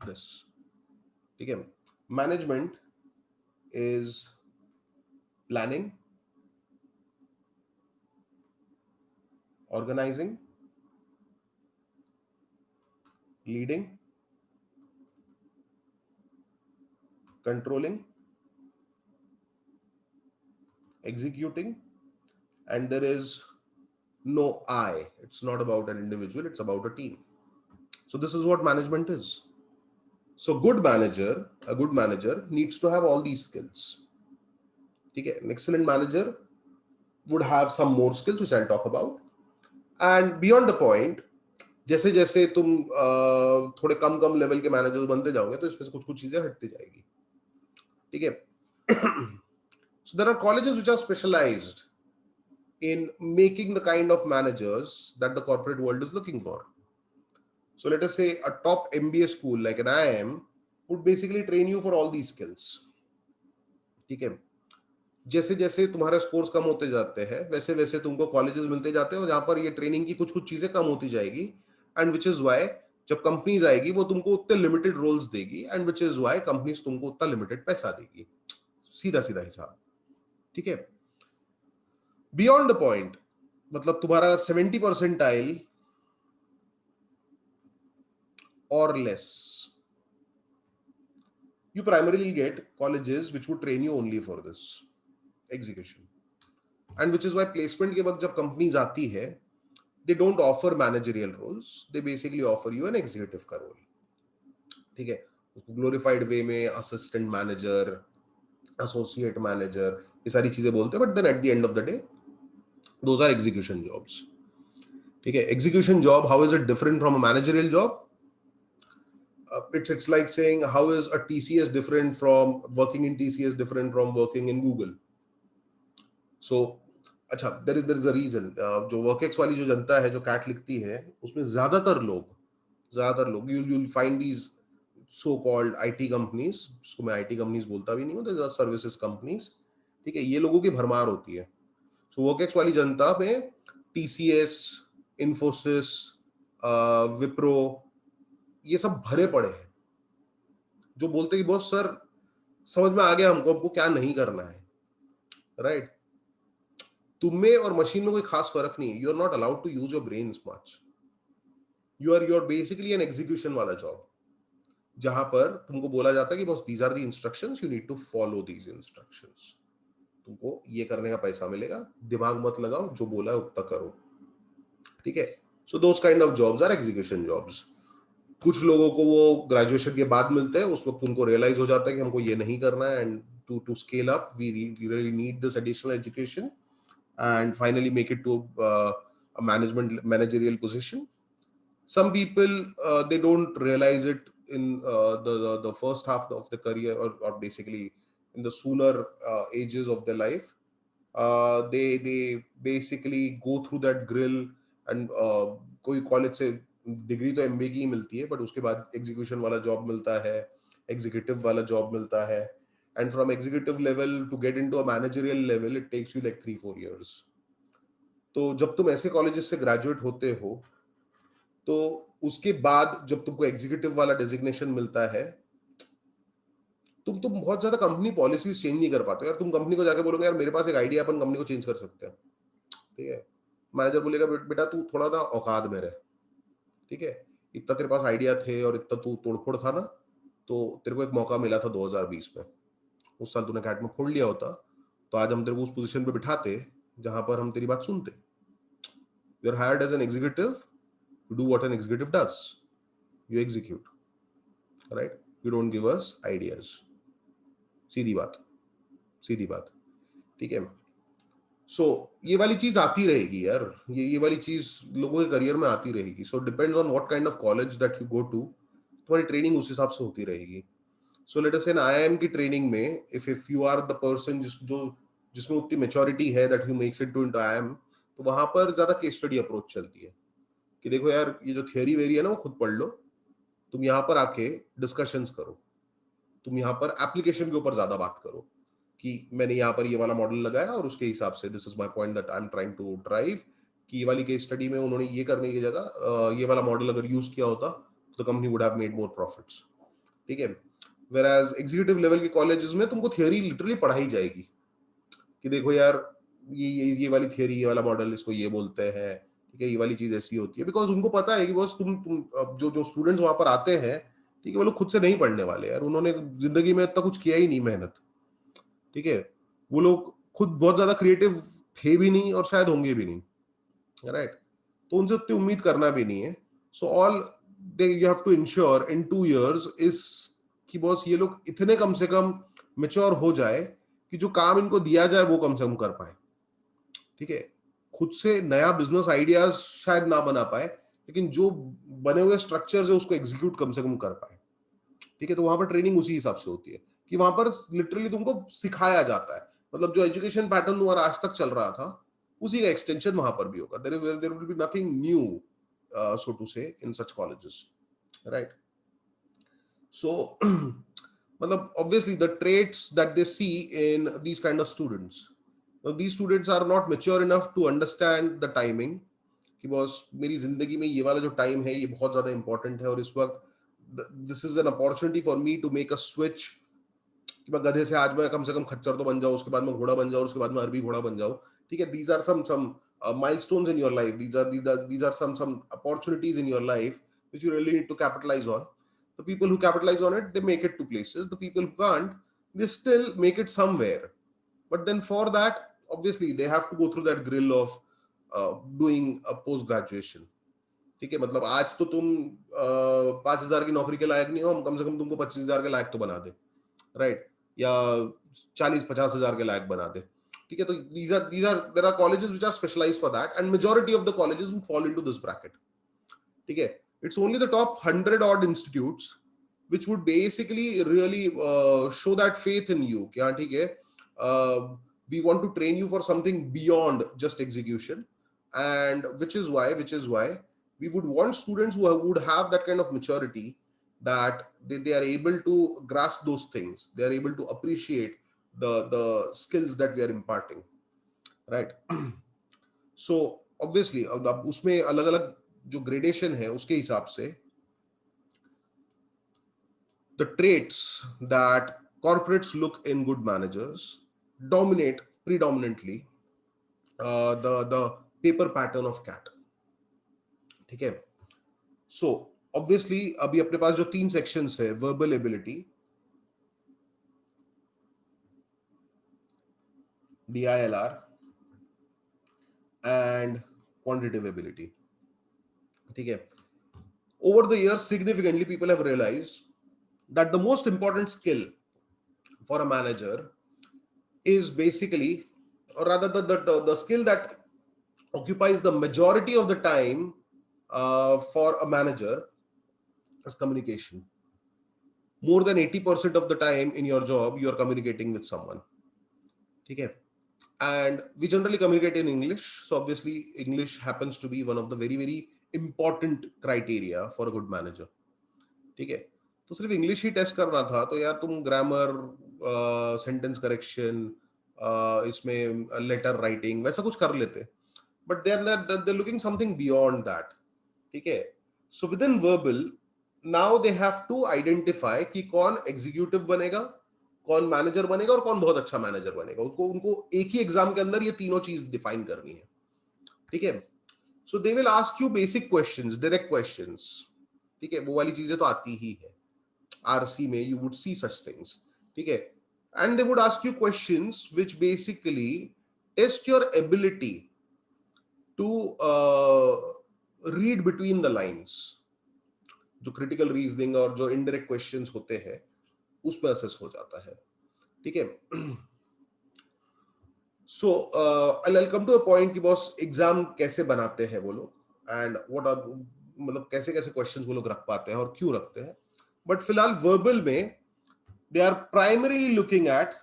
दिस, ठीक है. Management is planning, organising, leading, controlling, executing, and there is no I. It's not about an individual, it's about a team. So this is what management is. So a good manager needs to have all these skills. Okay, an excellent manager would have some more skills which I'll talk about. And beyond the point, जैसे जैसे तुम थोड़े कम लेवल के मैनेजर बनते जाओगे तो इसमें से कुछ चीजें हटती जाएगी, ठीक है. So there are colleges which are specialized in making the kind of managers that the corporate world is looking for. So let us say a top MBA school like an IIM would basically train you for all these skills, ठीक है. जैसे जैसे तुम्हारे स्कोर्स कम होते जाते हैं वैसे वैसे तुमको कॉलेजेस मिलते जाते हैं जहां पर ये ट्रेनिंग की कुछ चीजें कम होती जाएगी, एंड विच इज वाई जब कंपनीज आएगी वो तुमको उतने लिमिटेड रोल्स देगी, and which is why companies तुमको उतना लिमिटेड पैसा देगी. सीधा सीधा हिसाब, ठीक है. बियॉन्ड द पॉइंट मतलब तुम्हारा 70 परसेंटाइल और less, you primarily get colleges which would train you only for this execution, and which is why placement के वक्त जब कंपनीज आती है they don't offer managerial roles, they basically offer you an executive का role, ठीक है. उसको glorified way में assistant manager, associate manager ये सारी चीजें बोलते हैं, but then at the end of the day those are execution jobs, ठीक है. execution job, how is it different from a managerial job? It's like saying how is a TCS different from working in TCS different from working in Google. So अच्छा, there is a reason. जो वर्कएक्स वाली जो जनता है जो कैट लिखती है उसमें ज्यादातर लोग you'll find these so called IT companies, जिसको मैं IT companies बोलता भी नहीं हूँ, these are services companies, ठीक है. ये लोगों की भरमार होती है. So वर्कएक्स वाली जनता में TCS, Infosys, विप्रो ये सब भरे पड़े हैं जो बोलते कि बॉस सर समझ में आ गया हमको क्या नहीं करना है, राइट. तुम्हें और मशीन में कोई खास फर्क नहीं है. You are not allowed to use your brain much. You are basically an execution वाला जॉब जहां पर तुमको बोला जाता है कि boss these are the instructions, you need to follow these instructions. तुमको ये करने का पैसा मिलेगा, दिमाग मत लगाओ, जो बोला है उतना करो, ठीक है. So those kind of jobs are execution jobs. कुछ लोगों को वो ग्रेजुएशन के बाद मिलते हैं, उस वक्त उनको रियलाइज हो जाता है कि हमको ये नहीं करना है, and to scale up we really need this additional education and finally make it to a managerial position. Some people they don't realize it in the first half of the career, or basically in the sooner ages of their life. They basically go through that grill, and कोई कॉलेज से डिग्री तो MBA की ही मिलती है, बट उसके बाद एग्जीक्यूशन वाला जॉब मिलता है, एग्जीक्यूटिव वाला जॉब मिलता है, and from executive level to get into a managerial level it takes you like 3-4 years. तो जब तुम ऐसे कॉलेजेस से ग्रेजुएट होते हो, तो उसके बाद जब तुमको एग्जीक्यूटिव वाला डेजिग्नेशन मिलता है, तुम बहुत ज्यादा कंपनी पॉलिसीज चेंज नहीं कर पाते यार। तुम कंपनी को जाके बोलोगे यार मेरे पास एक आइडिया, अपन कंपनी को चेंज कर सकते हैं, ठीक है, मैनेजर बोलेगा बेटा तू थोड़ा ना औकात में रह, ठीक है, इतना तेरे पास आइडिया थे और इतना तू तोड़फोड़ था ना, तो तेरे को एक मौका मिला था 2020 में, उस साल तूने कैट में फोड़ लिया होता, तो आज हम तेरे को उस पोजीशन पे बिठाते जहां पर हम तेरी बात सुनते। You are hired as an executive to do what an executive does, you execute, right, you don't give us ideas. सीधी बात, सीधी बात, ठीक है। सो ये वाली चीज आती रहेगी यार, ये वाली चीज लोगों के करियर में आती रहेगी। So depends on what kind of college that you go to, तुम्हारी ट्रेनिंग उस हिसाब से होती रहेगी। सो लेट अस से आईआईएम की ट्रेनिंग में if you are the person जिसमें उतनी मेच्योरिटी है that you makes it to into IIM, तो वहां पर ज्यादा केस स्टडी अप्रोच चलती है कि देखो यार ये जो थियरी वेरी है ना वो खुद पढ़ लो, तुम यहाँ पर आके डिस्कशंस करो, तुम यहाँ पर एप्लीकेशन के ऊपर ज्यादा बात करो कि मैंने यहाँ पर ये वाला मॉडल लगाया और उसके हिसाब से this is my point that I am trying to drive, कि ये वाली केस स्टडी में उन्होंने ये करने की जगह ये वाला मॉडल अगर यूज किया होता तो company would have made more profits, ठीक है। वेराज एग्जीक्यूटिव लेवल के कॉलेजेस में तुमको थियरी लिटरली पढ़ाई जाएगी कि देखो यार ये वाली थियरी, ये वाला मॉडल, इसको ये बोलते हैं, ठीक है, ये वाली चीज ऐसी होती है, बिकॉज उनको पता है कि बॉस तुम अब जो स्टूडेंट्स वहां पर आते हैं, ठीक है, वो लोग खुद से नहीं पढ़ने वाले यार, उन्होंने जिंदगी में इतना कुछ किया ही नहीं मेहनत, ठीक है, वो लोग खुद बहुत ज्यादा क्रिएटिव थे भी नहीं और शायद होंगे भी नहीं, राइट, तो उनसे उतनी उम्मीद करना भी नहीं है। So all they you have to ensure in 2 years is कि बॉस ये लोग इतने कम से कम मेच्योर हो जाए कि जो काम इनको दिया जाए वो कम से कम कर पाए, ठीक है, खुद से नया बिजनेस आइडियाज शायद ना बना पाए, लेकिन जो बने हुए स्ट्रक्चर्स है उसको एग्जीक्यूट कम से कम कर पाए, ठीक है। तो वहां पर ट्रेनिंग उसी हिसाब से होती है कि वहां पर लिटरली तुमको सिखाया जाता है, मतलब जो एजुकेशन पैटर्न तुम्हारा आज तक चल रहा था उसी का एक्सटेंशन वहां पर भी होगा। There will be nothing new, so to say, in such colleges, right. सो मतलब obviously the traits that they see in these kind of students, now these students are not mature enough to understand the timing कि बॉस मेरी जिंदगी में ये वाला जो टाइम है ये बहुत ज्यादा इंपॉर्टेंट है और इस वक्त this is an opportunity for me to make a switch, कि मैं गधे से आज मैं कम से कम खच्चर तो बन जाऊं, उसके बाद मैं घोड़ा बन जाऊं, उसके बाद मैं अरबी घोड़ा बन जाऊं, ठीक है। These are some milestones in your life, these are some opportunities in your life which you really need to capitalize on. The people who capitalize on it, they make it to places. The people who can't, they still make it somewhere, but then for that obviously they have to go through that grill of doing a post graduation, ठीक है। मतलब आज तो तुम 5,000 की नौकरी के लायक नहीं हो, हम कम से कम तुमको 25,000 के लायक तो बना दे, राइट, या 40-50 हजार के लायक बना दे, ठीक है। तो these are there are colleges which are specialized for that and majority of the colleges who fall into this bracket, ठीक है। It's only the top 100 odd institutes which would basically really show that faith in you कि हाँ ठीक है, we want to train you for something beyond just execution, and which is why we would want students who would have that kind of maturity that they are able to grasp those things, they are able to appreciate the skills that we are imparting, right? So obviously अब उसमें अलग अलग जो ग्रेडेशन है उसके हिसाब से the traits that corporates look in good managers dominate predominantly the paper pattern of cat, ठीक है। सो ऑब्वियसली अभी अपने पास जो 3 सेक्शंस है, verbal ability, DILR and quantitative ability, ठीक है। Over the years significantly people have realized that the most important skill for a manager is basically, or rather the skill that occupies the majority of the time for a manager is communication. More than 80% of the time in your job you are communicating with someone, ठीक है। And we generally communicate in English, so obviously English happens to be one of the very very important criteria for a good manager, ठीक है। तो सिर्फ इंग्लिश ही टेस्ट करना था तो यार तुम ग्रामर, सेंटेंस करेक्शन, इसमें लेटर राइटिंग वैसा कुछ कर लेते, but they're looking something beyond that. ठीक है? So within verbal, now they have to identify कि कौन एग्जीक्यूटिव बनेगा, कौन मैनेजर बनेगा और कौन बहुत अच्छा मैनेजर बनेगा. उनको एक ही एग्जाम के अंदर ये तीनों चीज डिफाइन करनी है. ठीक है? So they will ask you basic questions, direct questions. ठीक है? वो वाली चीजें तो आती ही है. RC में you would see such things. ठीक है? And they would ask you questions which basically test your ability to read between the lines. जो क्रिटिकल रीजनिंग और जो इनडायरेक्ट क्वेश्चंस होते हैं उसमें असेस हो जाता है. ठीक है? So I come to a point कि बॉस एग्जाम कैसे बनाते हैं वो लोग एंड व्हाट आर, मतलब कैसे कैसे क्वेश्चंस वो लोग रख पाते हैं और क्यों रखते हैं. बट फिलहाल वर्बल में they are primarily looking at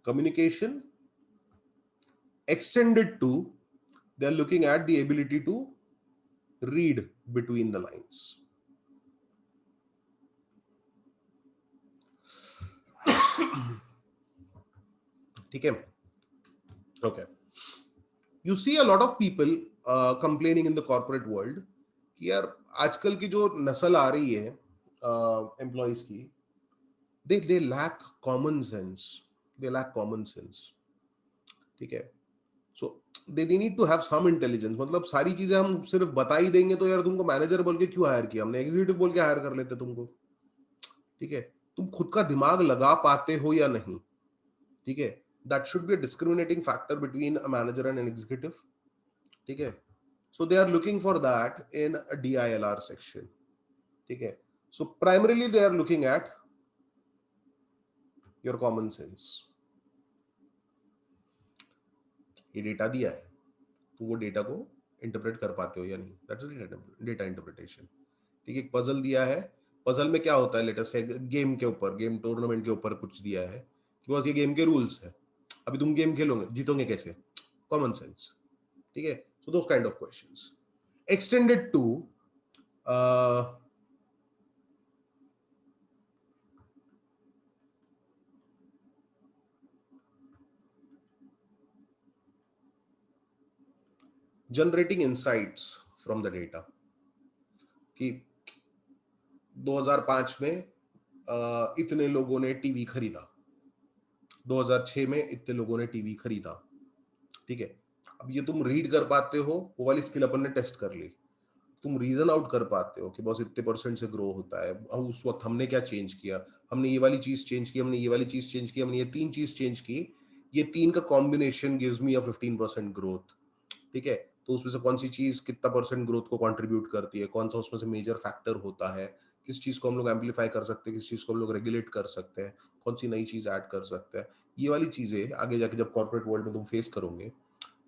communication. Extended to, they are looking at the ability to read between the lines. ठीक है? Okay. You see a lot of people complaining in the corporate world कि यार आजकल की जो नस्ल आ रही है एम्प्लॉइज की, they lack common sense. They lack common sense. ठीक है? So they need to have some intelligence. मतलब सारी चीजें हम सिर्फ बता ही देंगे तो यार तुमको मैनेजर बोल के क्यों हायर किया, हमने एग्जीक्यूटिव बोल के हायर कर लेते तुमको. ठीक है? तुम खुद का दिमाग लगा पाते हो या नहीं. ठीक है? That should be a discriminating factor between a manager and an executive. ठीक है? So they are looking for that in a DILR section. ठीक है? So primarily they are looking at your common sense. ये डेटा दिया है तो वो डेटा को इंटरप्रेट कर पाते हो या नहीं. That's data interpretation. ठीक है? एक पजल दिया है, पजल में क्या होता है, लेटेस्ट है गेम के ऊपर, गेम टूर्नामेंट के ऊपर कुछ दिया है कि बस ये गेम के रूल्स है, अभी तुम गेम खेलोगे, जीतोगे कैसे, कॉमन सेंस. ठीक है? So those kind of questions. Extended to generating insights from the data. कि 2005 में इतने लोगों ने टीवी खरीदा, 2006 में इतने लोगों ने टीवी खरीदा. ठीक है? अब ये तुम रीड कर पाते हो, वो वाली स्किल अपन ने टेस्ट कर ली. तुम रीजन आउट कर पाते हो कि बस इतने परसेंट से ग्रो होता है. अब उस वक्त हमने क्या चेंज किया, हमने ये वाली चीज चेंज की, हमने ये वाली चीज चेंज की, हमने ये तीन चीज चेंज की, ये तीन का कॉम्बिनेशन गिव्स मी अ 15% ग्रोथ. ठीक है? तो उसमें से कौन सी चीज कितना परसेंट ग्रोथ को कंट्रीब्यूट करती है, कौन सा उसमें से मेजर फैक्टर होता है, किस चीज को हम लोग एम्पलीफाई कर सकते हैं, किस चीज को हम लोग रेगुलेट कर सकते हैं, कौन सी नई चीज ऐड कर सकते हैं. ये वाली चीजें आगे जाके जब कॉर्पोरेट वर्ल्ड में तुम फेस करोगे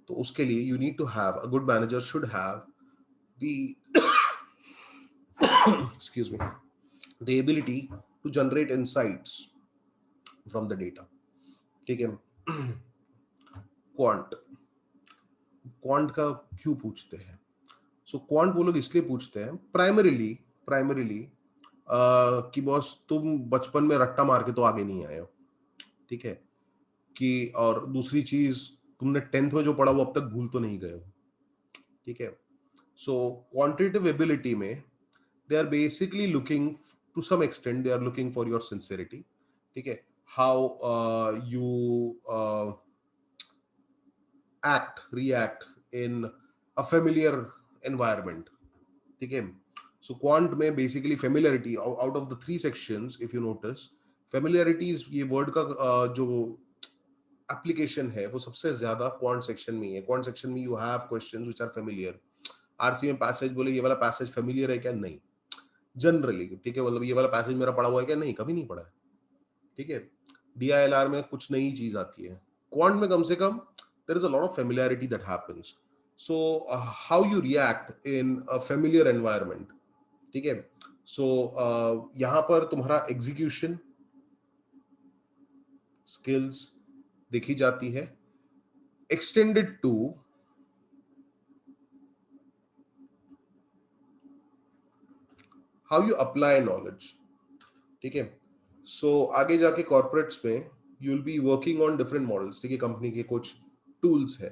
तो उसके लिए you need to have a good manager should have the excuse me, the ability to generate insights from the data. ठीक है? क्वांट, क्वांट का क्यों पूछते हैं? सो क्वांट वो लोग इसलिए पूछते हैं प्राइमरीली कि बॉस तुम बचपन में रट्टा मार के तो आगे नहीं आए हो. ठीक है? कि और दूसरी चीज, तुमने 10th में जो पढ़ा वो अब तक भूल तो नहीं गए हो. ठीक है? सो क्वांटिटेटिव एबिलिटी में they are basically looking, to some extent they are looking for your sincerity. ठीक है? How you react in a familiar environment. ठीक है? So quant में basically familiarity, out of the three sections if you notice, familiarity is ये word का जो application है वो सबसे ज्यादा quant section में है. Quant section में you have questions which are familiar. RC में पैसेज बोले ये वाला पैसेज familiar है क्या? नहीं. जनरली. ठीक है? मतलब ये वाला पैसेज मेरा पढ़ा हुआ है क्या? नहीं, कभी नहीं पढ़ा है. ठीक है? DILR में कुछ नई चीज आती है, क्वांट में कम से कम there is a lot of familiarity that happens. So how you react in a familiar environment. ठीक है? सो यहां पर तुम्हारा एग्जीक्यूशन स्किल्स देखी जाती है. Extended to how you apply knowledge. ठीक है? सो आगे जाके कॉर्पोरेट्स में you will be working on different models, ठीक है, कंपनी के कुछ टूल्स है,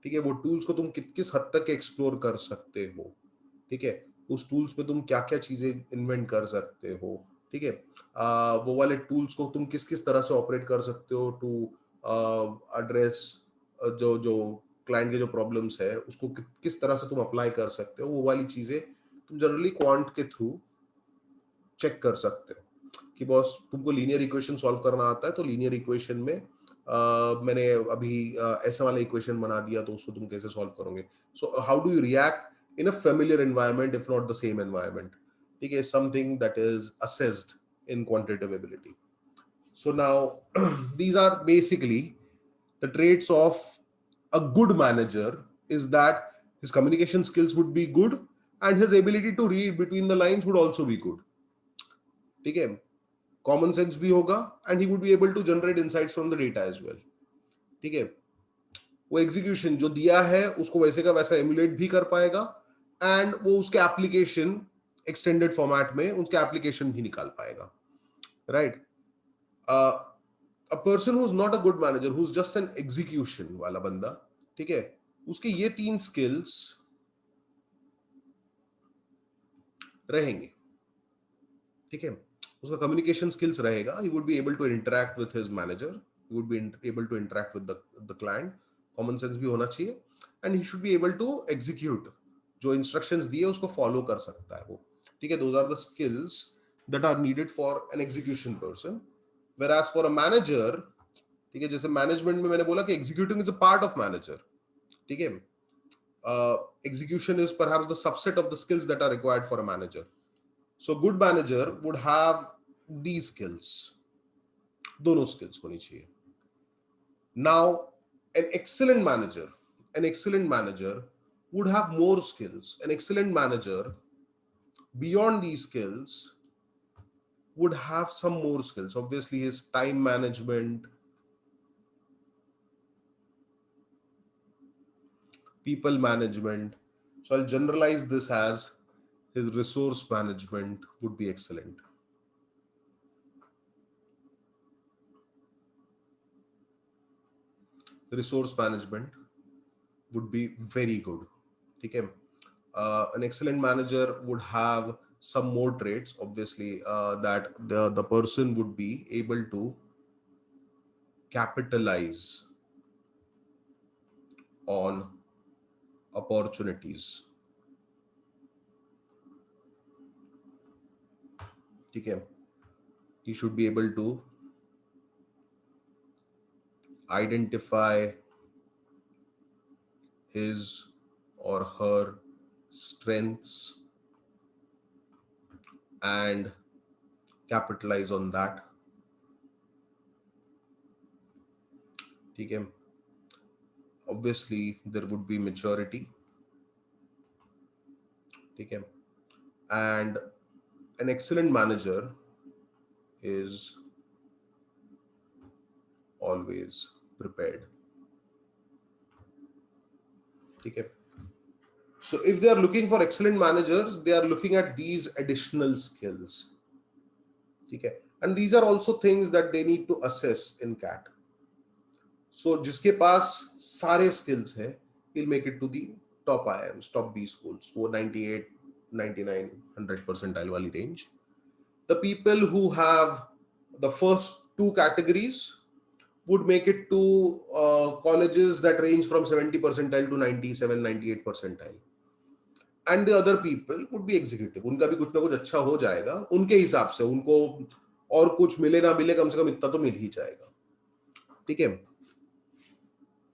ठीक है, वो टूल्स को तुम किस हद तक एक्सप्लोर कर सकते हो, ठीक है, उस टूल्स में तुम क्या क्या चीजें इन्वेंट कर सकते हो, ठीक है, वो वाले टूल्स को तुम किस किस तरह से ऑपरेट कर सकते हो टू एड्रेस जो जो क्लाइंट के जो प्रॉब्लम्स है उसको किस तरह से तुम अप्लाई कर सकते हो, वो वाली चीजें तुम जनरली क्वांट के थ्रू चेक कर सकते हो कि बॉस तुमको लीनियर इक्वेशन सॉल्व करना आता है तो लीनियर इक्वेशन में मैंने अभी ऐसा वाला इक्वेशन बना दिया तो उसको तुम कैसे सॉल्व करोगे, सो how do you react in a familiar environment if not the same environment, ठीक है, something that is assessed in quantitative ability. So now these are basically the traits of a good manager, is that his communication skills would be good and his ability to read between the lines would also be good, ठीक है, कॉमन सेंस भी होगा and he would be able to generate insights from the data as well, ठीक है, वो एग्जीक्यूशन जो दिया है उसको वैसे का वैसा एमुलेट भी कर पाएगा एंड वो उसके एप्लीकेशन एक्सटेंडेड फॉर्मेट में उसके एप्लीकेशन भी निकाल पाएगा, right. A person who is not a good manager, who is just an execution वाला बंदा, ठीक है, उसके ये तीन स्किल्स रहेंगे, ठीक है, उसका कम्युनिकेशन स्किल्स रहेगा, he would be able to interact with his manager, he would be able to interact with the client, common sense भी होना चाहिए and he should be able to execute, जो इंस्ट्रक्शंस दिए उसको फॉलो कर सकता है वो, ठीक है, those are the skills that are needed for an execution person. whereas for a manager, ठीक है, जैसे मैनेजमेंट में मैंने बोला कि executing is a part of manager, ठीक है, execution is perhaps the subset of the skills that are required for a manager. So good manager would have these skills, दोनों skills होनी चाहिए. Now an excellent manager would have more skills. An excellent manager beyond these skills would have some more skills, obviously his time management, people management. So I'll generalize this as his resource management would be excellent. Resource management would be very good, ठीक है. An excellent manager would have some more traits, obviously, that the person would be able to capitalize on opportunities, ठीक है, he should be able to identify his or her strengths and capitalize on that, ठीक है. Obviously there would be maturity, ठीक है, and an excellent manager is always prepared, ठीक है. So if they are looking for excellent managers, they are looking at these additional skills, ठीक है, and these are also things that they need to assess in CAT. So जिसके पास सारे skills है, he'll make it to the top IIMs, top B schools, वो 98, 99, 100 percentile वाली range. The people who have the first two categories would make it to colleges that range from 70 percentile to 97, 98 percentile. And the other people would be executive. उनका भी कुछ ना कुछ अच्छा हो जाएगा उनके हिसाब से, उनको और कुछ मिले ना मिले कम से कम इतना तो मिल ही जाएगा, ठीक है.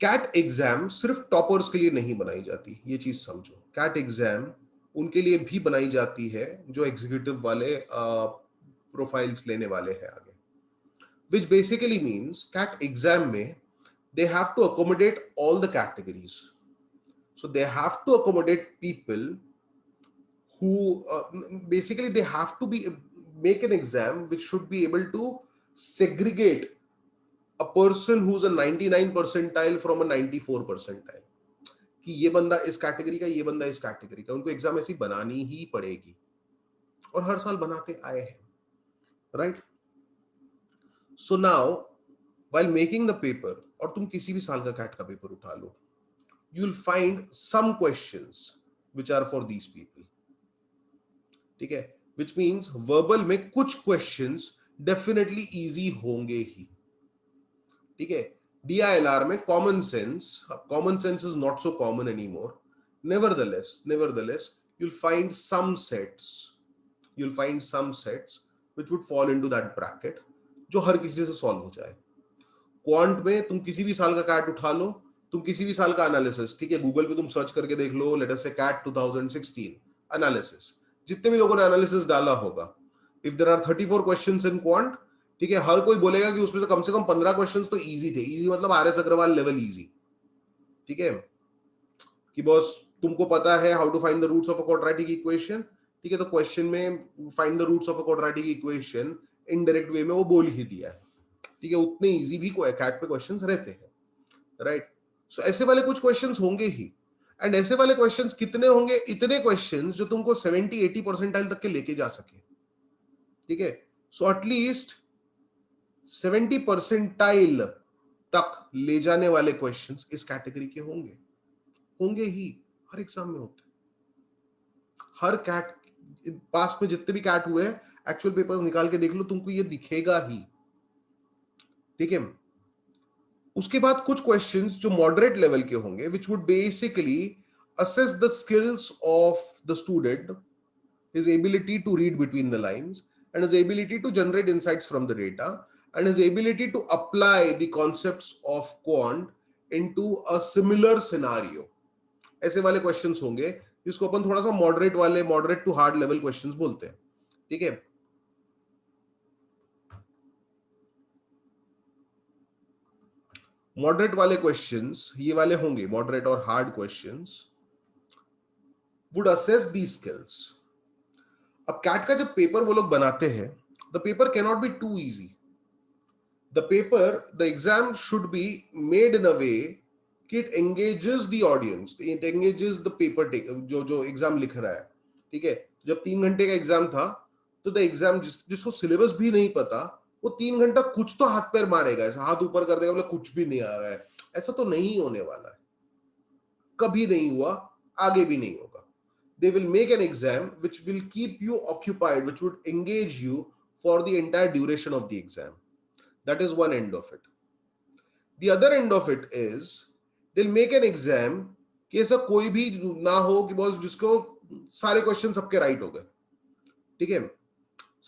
कैट एग्जाम सिर्फ टॉपर्स के लिए नहीं बनाई जाती, ये चीज समझो. कैट एग्जाम उनके लिए भी बनाई जाती है जो एग्जीक्यूटिव वाले प्रोफाइल्स लेने वाले हैं आगे, which basically means CAT exam में they have to accommodate all the categories. So they have to accommodate people who basically they have to be make an exam which should be able to segregate a person who's a 99 percentile from a 94 percentile, कि ये बंदा इस कैटेगरी का, ये बंदा इस कैटेगरी का. उनको एग्जाम ऐसी बनानी ही पड़ेगी और हर साल बनाते आए हैं, right. So now while making the paper, और तुम किसी भी साल का कैट का पेपर उठा लो, you'll find some questions which are for these people. ठीक है, which means verbal में कुछ questions definitely easy होंगे ही. ठीक है, DILR में common sense is not so common anymore. Nevertheless, you'll find some sets which would fall into that bracket, जो हर किसी से सॉल्व हो जाए. क्वांट में तुम किसी भी साल का कैट उठा लो, तुम किसी भी साल का एनालिसिस, ठीक है, गूगल पे तुम सर्च करके देख लो, लेट अस से कैट 2016 एनालिसिस, जितने भी लोगों ने एनालिसिस डाला होगा, if there are 34 questions in quant, ठीक है, हर कोई बोलेगा कि उसमें से कम 15 क्वेश्चंस तो इजी थे. इजी मतलब आरएस अग्रवाल लेवल इजी. ठीक है, कि बॉस तुमको पता है how to find the roots of a quadratic equation, ठीक है, तो क्वेश्चन में find the roots of a quadratic equation indirect way में वो बोल ही दिया है. ठीक है, उतने इजी भी कैट पे क्वेश्चंस रहते हैं, राइट. सो ऐसे वाले कुछ क्वेश्चंस होंगे ही. एंड ऐसे वाले क्वेश्चंस कितने होंगे? इतने क्वेश्चंस जो तुमको 70-80 परसेंटाइल तक के लेके जा सके. ठीक है, सो एटलीस्ट 70 परसेंटाइल तक ले जाने वाले क्वेश्चंस इस कैटेगरी के होंगे ही. हर एग्जाम में होते हैं. हर कैट पास में जितने भी कैट हुए हैं, एक्चुअल पेपर्स निकाल के देख लो, तुमको ये दिखेगा ही. ठीक है, उसके बाद कुछ क्वेश्चंस जो मॉडरेट लेवल के होंगे, which would basically assess the skills of the student, his ability to read between the lines, and his ability to generate insights from the data, and his ability to apply the concepts of quant into a similar scenario. ऐसे वाले क्वेश्चंस होंगे जिसको अपन थोड़ा सा moderate to hard level questions बोलते हैं. ठीक है, मॉडरेट वाले क्वेश्चंस ये वाले होंगे, मॉडरेट और hard questions would assess the skills. अब कैट का जब पेपर वो लोग बनाते हैं, the paper can not be too easy. The exam should be made in a way कि it engages the audience, it engages the paper जो एग्जाम लिख रहा है. ठीक है, जब 3 घंटे का एग्जाम था, तो द एग्जाम जिसको सिलेबस भी नहीं पता, वो 3 घंटा कुछ तो हाथ पैर मारेगा, ऐसा हाथ ऊपर कर देगा, बोले कुछ भी नहीं आ रहा है. ऐसा तो नहीं होने वाला है, कभी नहीं हुआ, आगे भी नहीं होगा. They will make an exam which will keep you occupied, which would engage you for the entire duration of the exam. That is one end of it. The other end of it is they'll make an exam कि ऐसा कोई भी ना हो कि बॉस जिसको सारे क्वेश्चन सबके राइट हो गए. ठीक है,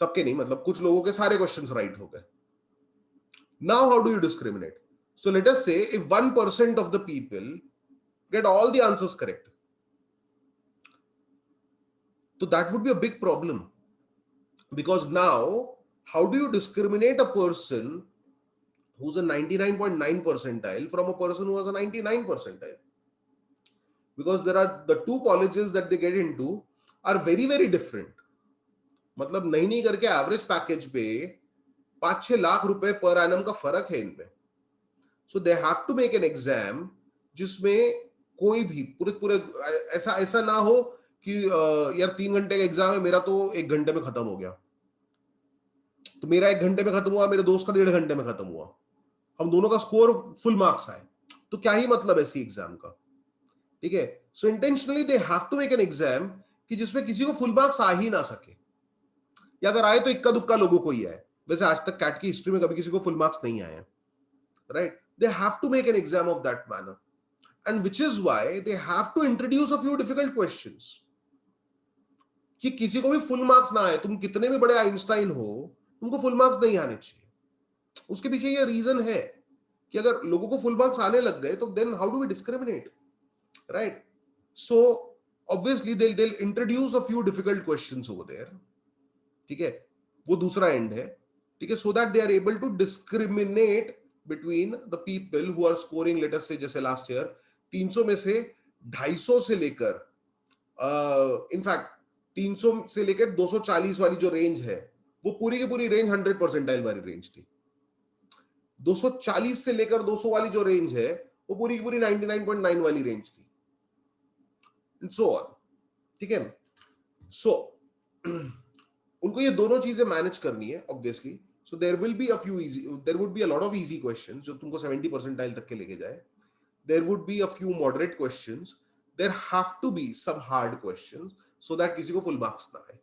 सबके नहीं, मतलब कुछ लोगों के सारे क्वेश्चंस राइट हो गए. Now how do you discriminate? So let us say if 1% of the people get all the answers correct, so that would be a big problem. Because now, how do you discriminate a person who's a 99.9 percentile from a person who has a 99 percentile? Because there are the two colleges that they get into are very, very different. मतलब नहीं करके एवरेज पैकेज पे 5-6 लाख रुपए पर एनम का फर्क है इनमें. So they have to make an exam जिसमें कोई भी पूरे ऐसा ना हो कि यार 3 घंटे का एग्जाम है, मेरा तो 1 घंटे में खत्म हो गया, तो मेरा 1 घंटे में खत्म हुआ, मेरे दोस्त का 1.5 घंटे में खत्म हुआ, हम दोनों का स्कोर फुल मार्क्स आए, तो क्या ही मतलब है इसी एग्जाम का. ठीक है, so intentionally they have to make an exam कि जिसमें किसी को फुल मार्क्स आ ही ना सके, या अगर आए तो इक्का दुक्का लोगों को ही आए. वैसे आज तक कैट की हिस्ट्री में कभी किसी को फुल मार्क्स नहीं आए, right. They have to make an exam of that manner, and which is why they have to introduce a few difficult questions कि किसी को भी फुल मार्क्स ना आए. तुम कितने भी बड़े आइंस्टाइन हो, तुमको फुल मार्क्स नहीं आने चाहिए. उसके पीछे ये रीजन है कि अगर लोगों को फुल मार्क्स आने लग गए तो then how do we discriminate, right. So obviously they'll introduce a few difficult questions over there. ठीक है, वो दूसरा एंड है. ठीक है, so that they are able to discriminate between the people who are scoring, let us say जैसे लास्ट ईयर 300 में से 250 से लेकर इनफैक्ट 300 से लेकर 240 वाली जो रेंज है, वो पूरी की पूरी रेंज 100 परसेंटाइल वाली रेंज थी. 240 से लेकर 200 वाली जो रेंज है, वो पूरी की पूरी 99.9 वाली रेंज थी, एंड सो ऑन. ठीक है, सो उनको ये दोनों चीजें मैनेज करनी है obviously. So there will be a few easy, there would be a lot of easy questions जो तुमको 70 परसेंटाइल तक के लेके जाए. There would be a few moderate questions. There have to be some hard questions so that किसी को full marks ना आए.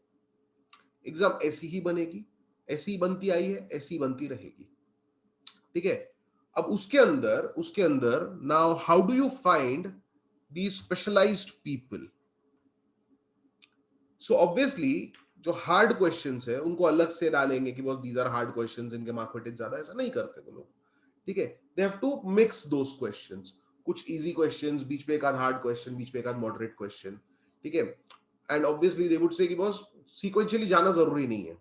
एग्जाम ऐसी ही बनेगी, ऐसी ही बनती आई है, ऐसी ही बनती रहेगी. ठीक है. अब उसके अंदर now how do you find the specialised people. So obviously जो हार्ड क्वेश्चंस है उनको अलग से डालेंगे कि बस दीज आर हार्ड क्वेश्चंस, इनके मार्क वेटेज ज्यादा, ऐसा नहीं करते वो लोग. ठीक है. They have to mix those questions. कुछ इजी क्वेश्चंस, बीच में एक आध हार्ड क्वेश्चन, बीच में एक आध मॉडरेट क्वेश्चन. ठीक है. And obviously they would say कि बस सीक्वेंशियली जाना जरूरी नहीं है.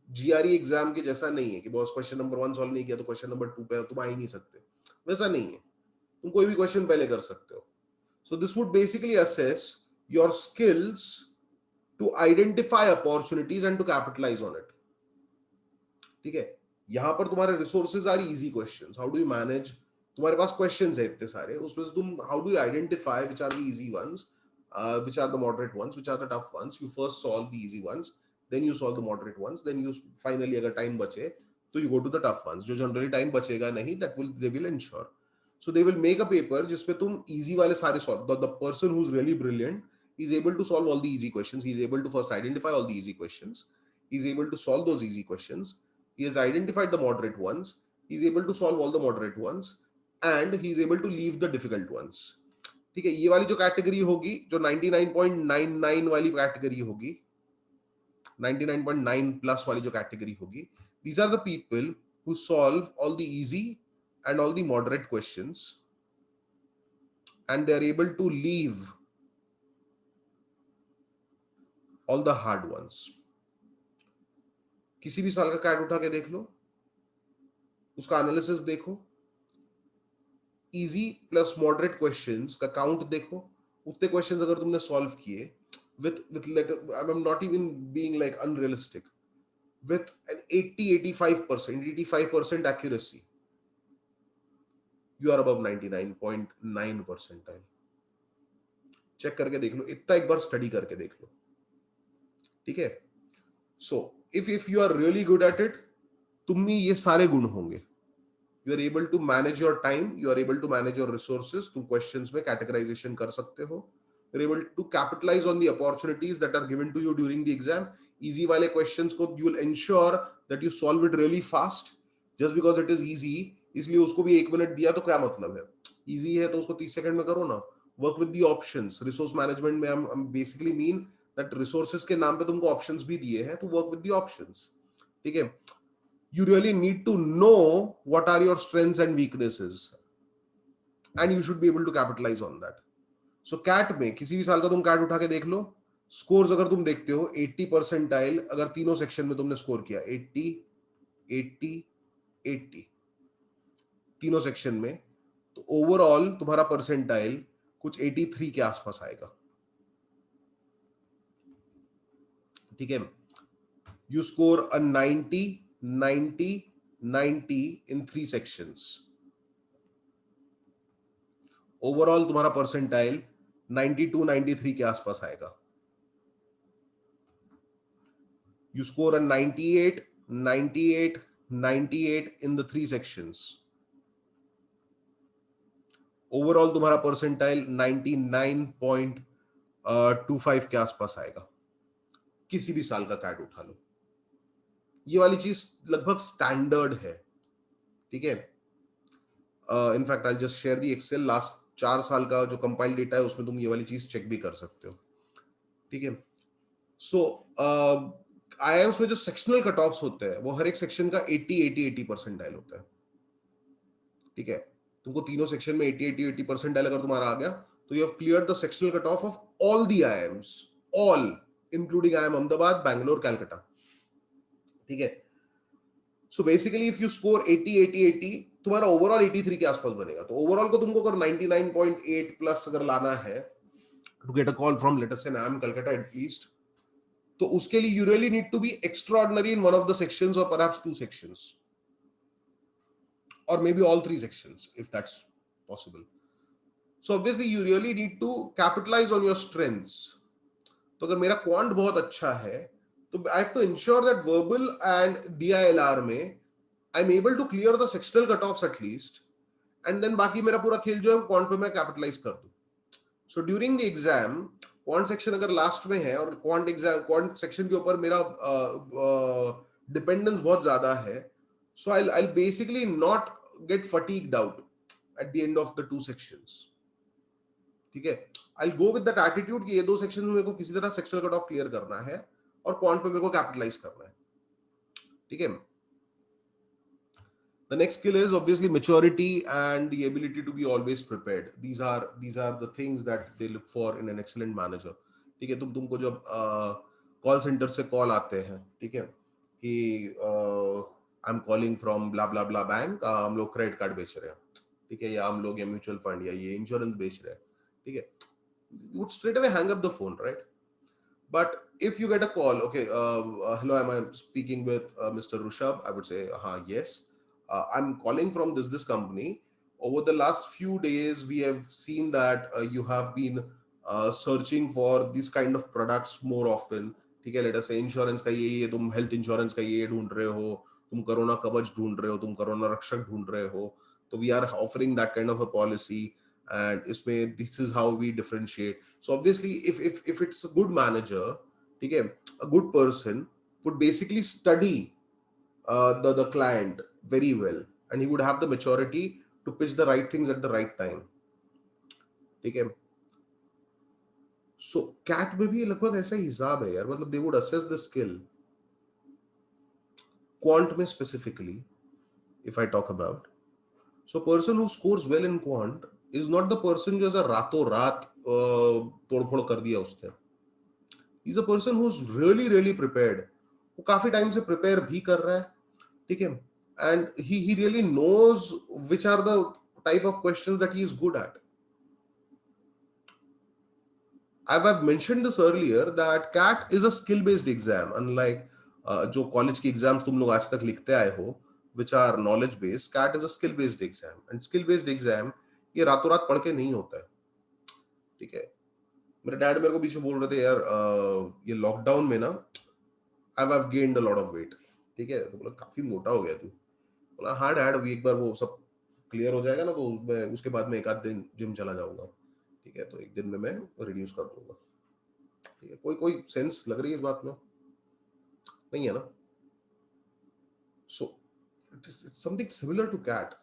जीआरई एग्जाम के जैसा नहीं है कि बॉस क्वेश्चन नंबर 1 सॉल्व नहीं किया तो क्वेश्चन नंबर 2 पे तुम आ ही नहीं सकते. वैसा नहीं है. तुम कोई भी क्वेश्चन पहले कर सकते हो. So this would basically assess your skills to identify opportunities and to capitalise on it. ठीक है. यहां पर तुम्हारे resources are easy questions. How do you manage, तुम्हारे पास क्वेश्चंस है इतने सारे, उसमें से तुम how do you identify which are the easy ones, which are the moderate ones, which are the tough ones. You first solve the easy ones, then you solve the moderate ones, then you finally अगर time बचे तो you go to the tough ones. जो generally time बचेगा नहीं, that will they will ensure. So they will make a paper जिसमें तुम easy वाले सारे solve. The person who's really brilliant is able to solve all the easy questions. He is able to first identify all the easy questions. He is able to solve those easy questions. He has identified the moderate ones. He is able to solve all the moderate ones, and he is able to leave the difficult ones. ठीक है. ये वाली जो कैटेगरी होगी, जो 99.99 वाली कैटेगरी होगी, 99.9 प्लस वाली जो कैटेगरी होगी, these are the people who solve all the easy and all the moderate questions and they are able to leave all the hard ones. किसी भी साल का कैट उठा के देख लो, उसका एनालिसिस देखो, इजी प्लस मॉडरेट क्वेश्चंस का काउंट देखो, उतने क्वेश्चंस अगर तुमने सॉल्व किए with like I'm not even being like unrealistic, with an 85% accuracy, you are above 99.9 percentile. Check करके देख लो, इतना एक बार स्टडी करके देख लो. ठीक है. So if you are really good at it, तुम में ये सारे गुण होंगे. You are able to manage your time, you are able to manage your resources, तुम questions में categorization कर सकते हो. You're able to capitalize on the opportunities that are given to you during the exam. Easy वाले questions को you will ensure that you solve it really fast. Just because it is easy, इसलिए उसको भी 1 मिनट दिया तो क्या मतलब है. Easy है तो उसको 30 सेकंड में करो ना. Work with the options. Resource management में हम basically mean that resources के नाम पे तुमको options भी दिए हैं, तो work with the options. ठीक है. You really need to know what are your strengths and weaknesses, and you should be able to capitalize on that. So CAT में किसी भी साल का तुम CAT उठा के देख लो, स्कोर्स अगर तुम देखते हो 80 परसेंटाइल अगर तीनों सेक्शन में तुमने स्कोर किया 80 80 80 तीनों सेक्शन में, तो ओवरऑल तुम्हारा परसेंटाइल कुछ 83 के आसपास आएगा. ठीक है. You score a 90 90 90 in 3 sections. Overall तुम्हारा परसेंटाइल 92 93 के आसपास आएगा. You score a 98 98 98 in the 3 sections. Overall तुम्हारा परसेंटाइल 99.25 के आसपास आएगा. किसी भी साल का कैट उठा लो, ये वाली चीज लगभग स्टैंडर्ड है. ठीक है. In fact I just share the Excel, last 4 साल का जो कंपाइल डेटा है उसमें तुम ये वाली चीज चेक भी कर सकते हो. ठीक है. सो आईआईएम्स में जो सेक्शनल कट ऑफ्स होते हैं वो हर एक सेक्शन का 80 परसेंटाइल होता है. ठीक है. तुमको तीनों सेक्शन में 80 परसेंटाइल अगर तुम्हारा आ गया तो you have cleared the sectional cut off all the IIMs, all including IIM Ahmedabad, Bangalore, Calcutta. ठीक है. So basically if you score 80 तुम्हारा ओवरऑल 83 के आसपास बनेगा. तो ओवरऑल को तुमको अगर 99.8 प्लस अगर लाना है to get a call from let us say IIM Calcutta at least, तो उसके लिए you really need to be extraordinary in one of the sections और perhaps 2 sections or maybe all 3 sections if that's possible. So obviously you really need to capitalize on your strengths. तो अगर मेरा क्वांट बहुत अच्छा है तो I have to ensure that verbal and DILR में I am able to clear the sectional cut offs at least, and then बाकी मेरा पूरा खेल जो है क्वांट पे मैं कैपिटलाइज कर दूं. So during the exam quant section अगर लास्ट में है और क्वांट सेक्शन के ऊपर मेरा डिपेंडेंस बहुत ज्यादा है, so I basically not get fatigued out at the end of the 2 sections. ठीक है, I go with that attitude कि ये 2 सेक्शन में मेरे को किसी तरह सेक्शनल कट ऑफ क्लियर करना है और क्वांट पे मेरे को कैपिटलाइज करना है. ठीक है. The next skill is obviously maturity and the ability to be always prepared. These are the things that they look for in an excellent manager. ठीक है, तुमको जब कॉल सेंटर से कॉल आते हैं, ठीक है, कि I am calling from blah blah blah bank, हम लोग क्रेडिट कार्ड बेच रहे हैं, ठीक है, या हम लोग ये म्यूचुअल फंड या ये इंश्योरेंस बेच रहे हैं, ठीक है, you would straight away hang up the phone, right? But if you get a call, okay, hello, am I speaking with Mr. Rushabh? I would say, yes. I'm calling from this company. Over the last few days, we have seen that you have been searching for these kind of products more often. ठीक है, let us say इंश्योरेंस का ये तुम हेल्थ इंश्योरेंस का ये ढूंढ रहे हो, तुम कोरोना कवच ढूंढ रहे हो, तुम कोरोना रक्षक ढूंढ रहे हो, तो we are offering that kind of a policy, and इसमें this is how we differentiate. So obviously if it's a good manager, ठीक है, a good person would basically study the client very well, and he would have the maturity to pitch the right things at the right time. ठीक है. So cat में भी लगभग ऐसा ही हिसाब है यार, मतलब they would assess the skill. Quant में specifically, if I talk about, so person who scores well in quant is not the person जो ऐसा रातों रात तोड़फोड़ कर दिया उसने. He's a person who's really really prepared. वो काफी टाइम से प्रिपेयर भी कर रहा है, ठीक है, and he really knows which are the type of questions that he is good at. I've mentioned this earlier that CAT is a skill based exam, unlike जो कॉलेज की एग्जाम्स तुम लोग आज तक लिखते आए हो which are knowledge based. CAT is a skill based exam, and skill based exam ये रातों रात पढ़ के नहीं होता है. ठीक है, मेरे डैड मेरे को बीच में बोल रहे थे यार ये लॉकडाउन में ना I've gained a lot of weight. ठीक है, तो बोला काफी मोटा हो गया तू. बोला हाँ डैड, अभी एक बार वो सब क्लियर हो जाएगा ना, तो उसमें उसके बाद में एक आध दिन जिम चला जाऊंगा. ठीक है, तो एक दिन में मैं रिड्यूस कर दूंगा. ठीक है, कोई कोई सेंस लग रही है इस बात में? नहीं है ना? So it's something similar to CAT.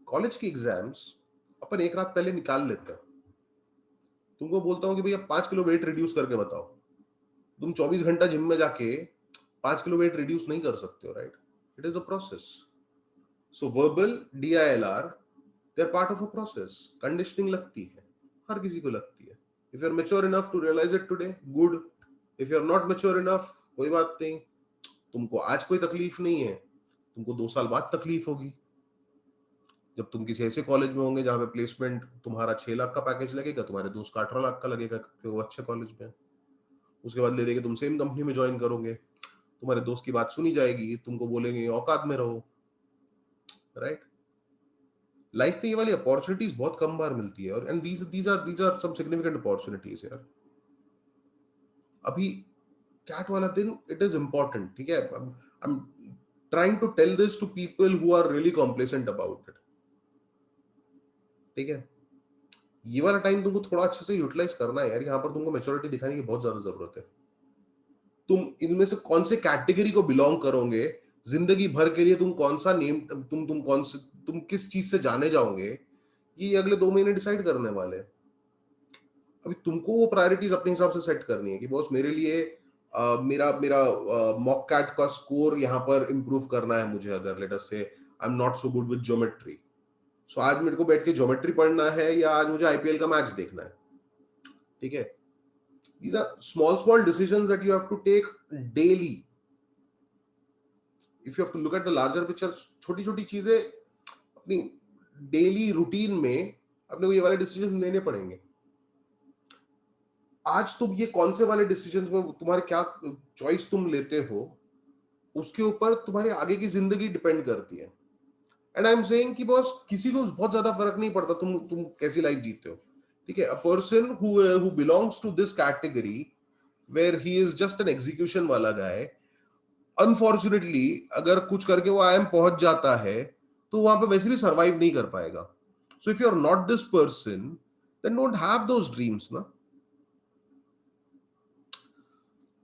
College की एग्जाम्स अपन एक रात पहले निकाल लेते हैं. तुमको बोलता हूँ कि भैया 5 किलो वेट रिड्यूस करके बताओ, तुम 24 घंटा जिम में जाके 5 किलो वेट रिड्यूस नहीं कर सकते हो, right? It is a process. So verbal DILR, they are part of a process. Conditioning लगती है, हर किसी को लगती है. If you are mature enough to realise it today, good. If you are not mature enough, कोई बात नहीं. तुमको आज कोई तकलीफ नहीं है, तुमको 2 साल बाद तकलीफ होगी, जब तुम किसी ऐसे कॉलेज में होंगे जहां पे प्लेसमेंट तुम्हारा 6 लाख का पैकेज लगेगा, तुम्हारे दोस्त का 18 लाख का लगेगा, क्योंकि वो अच्छे कॉलेज में. उसके बाद ले देके तुम सेम कंपनी में ज्वाइन करोगे, तुम्हारे दोस्त की बात सुनी जाएगी, तुमको बोलेंगे औकात में रहो, राइट? लाइफ में ये वाली अपॉर्चुनिटीज बहुत कम बार मिलती है, और and these are some significant opportunities यार. अभी कैट वाला दिन, इट इज इंपॉर्टेंट. ठीक है, I am trying to tell this to people who are really complacent about it. ठीक है, ये वाला टाइम तुमको थोड़ा अच्छे से यूटिलाइज करना है यार. यहाँ पर तुमको मैच्योरिटी दिखाने की बहुत ज्यादा जरूरत है. तुम इनमें से कौन से कैटेगरी को बिलोंग करोगे, जिंदगी भर के लिए तुम कौन सा नेम, तुम कौन से, तुम किस चीज से जाने जाओगे, ये अगले 2 महीने डिसाइड करने वाले हैं. अभी तुमको वो प्रायोरिटीज अपने हिसाब से सेट करनी है कि बॉस मेरे लिए मेरा मेरा मॉक कैट का स्कोर यहाँ पर इंप्रूव करना है मुझे. अगर let us say I am not so good with geometry, so आज मेरे को बैठ के ज्योमेट्री पढ़ना है या आज मुझे IPL का मैच देखना है. ठीक है, these are small decisions that you have to take daily. If you have to look at the larger picture, छोटी छोटी चीजें अपनी डेली रूटीन में अपने को ये वाले डिसीजन लेने पड़ेंगे. आज तुम ये कौन से वाले डिसीजन में तुम्हारे क्या चॉइस तुम लेते हो, उसके ऊपर तुम्हारी आगे की जिंदगी डिपेंड करती है. एंड आई एम सेइंग कि बॉस किसी को बहुत ज्यादा फर्क नहीं पड़ता तुम कैसी लाइफ जीते हो. ठीक है, a person who belongs to this category, where he is just an execution वाला guy. Unfortunately, अगर कुछ करके वो IIM पहुंच जाता है तो वहां पे वैसे भी सर्वाइव नहीं कर पाएगा. So if you are not this person, then don't have those dreams ना.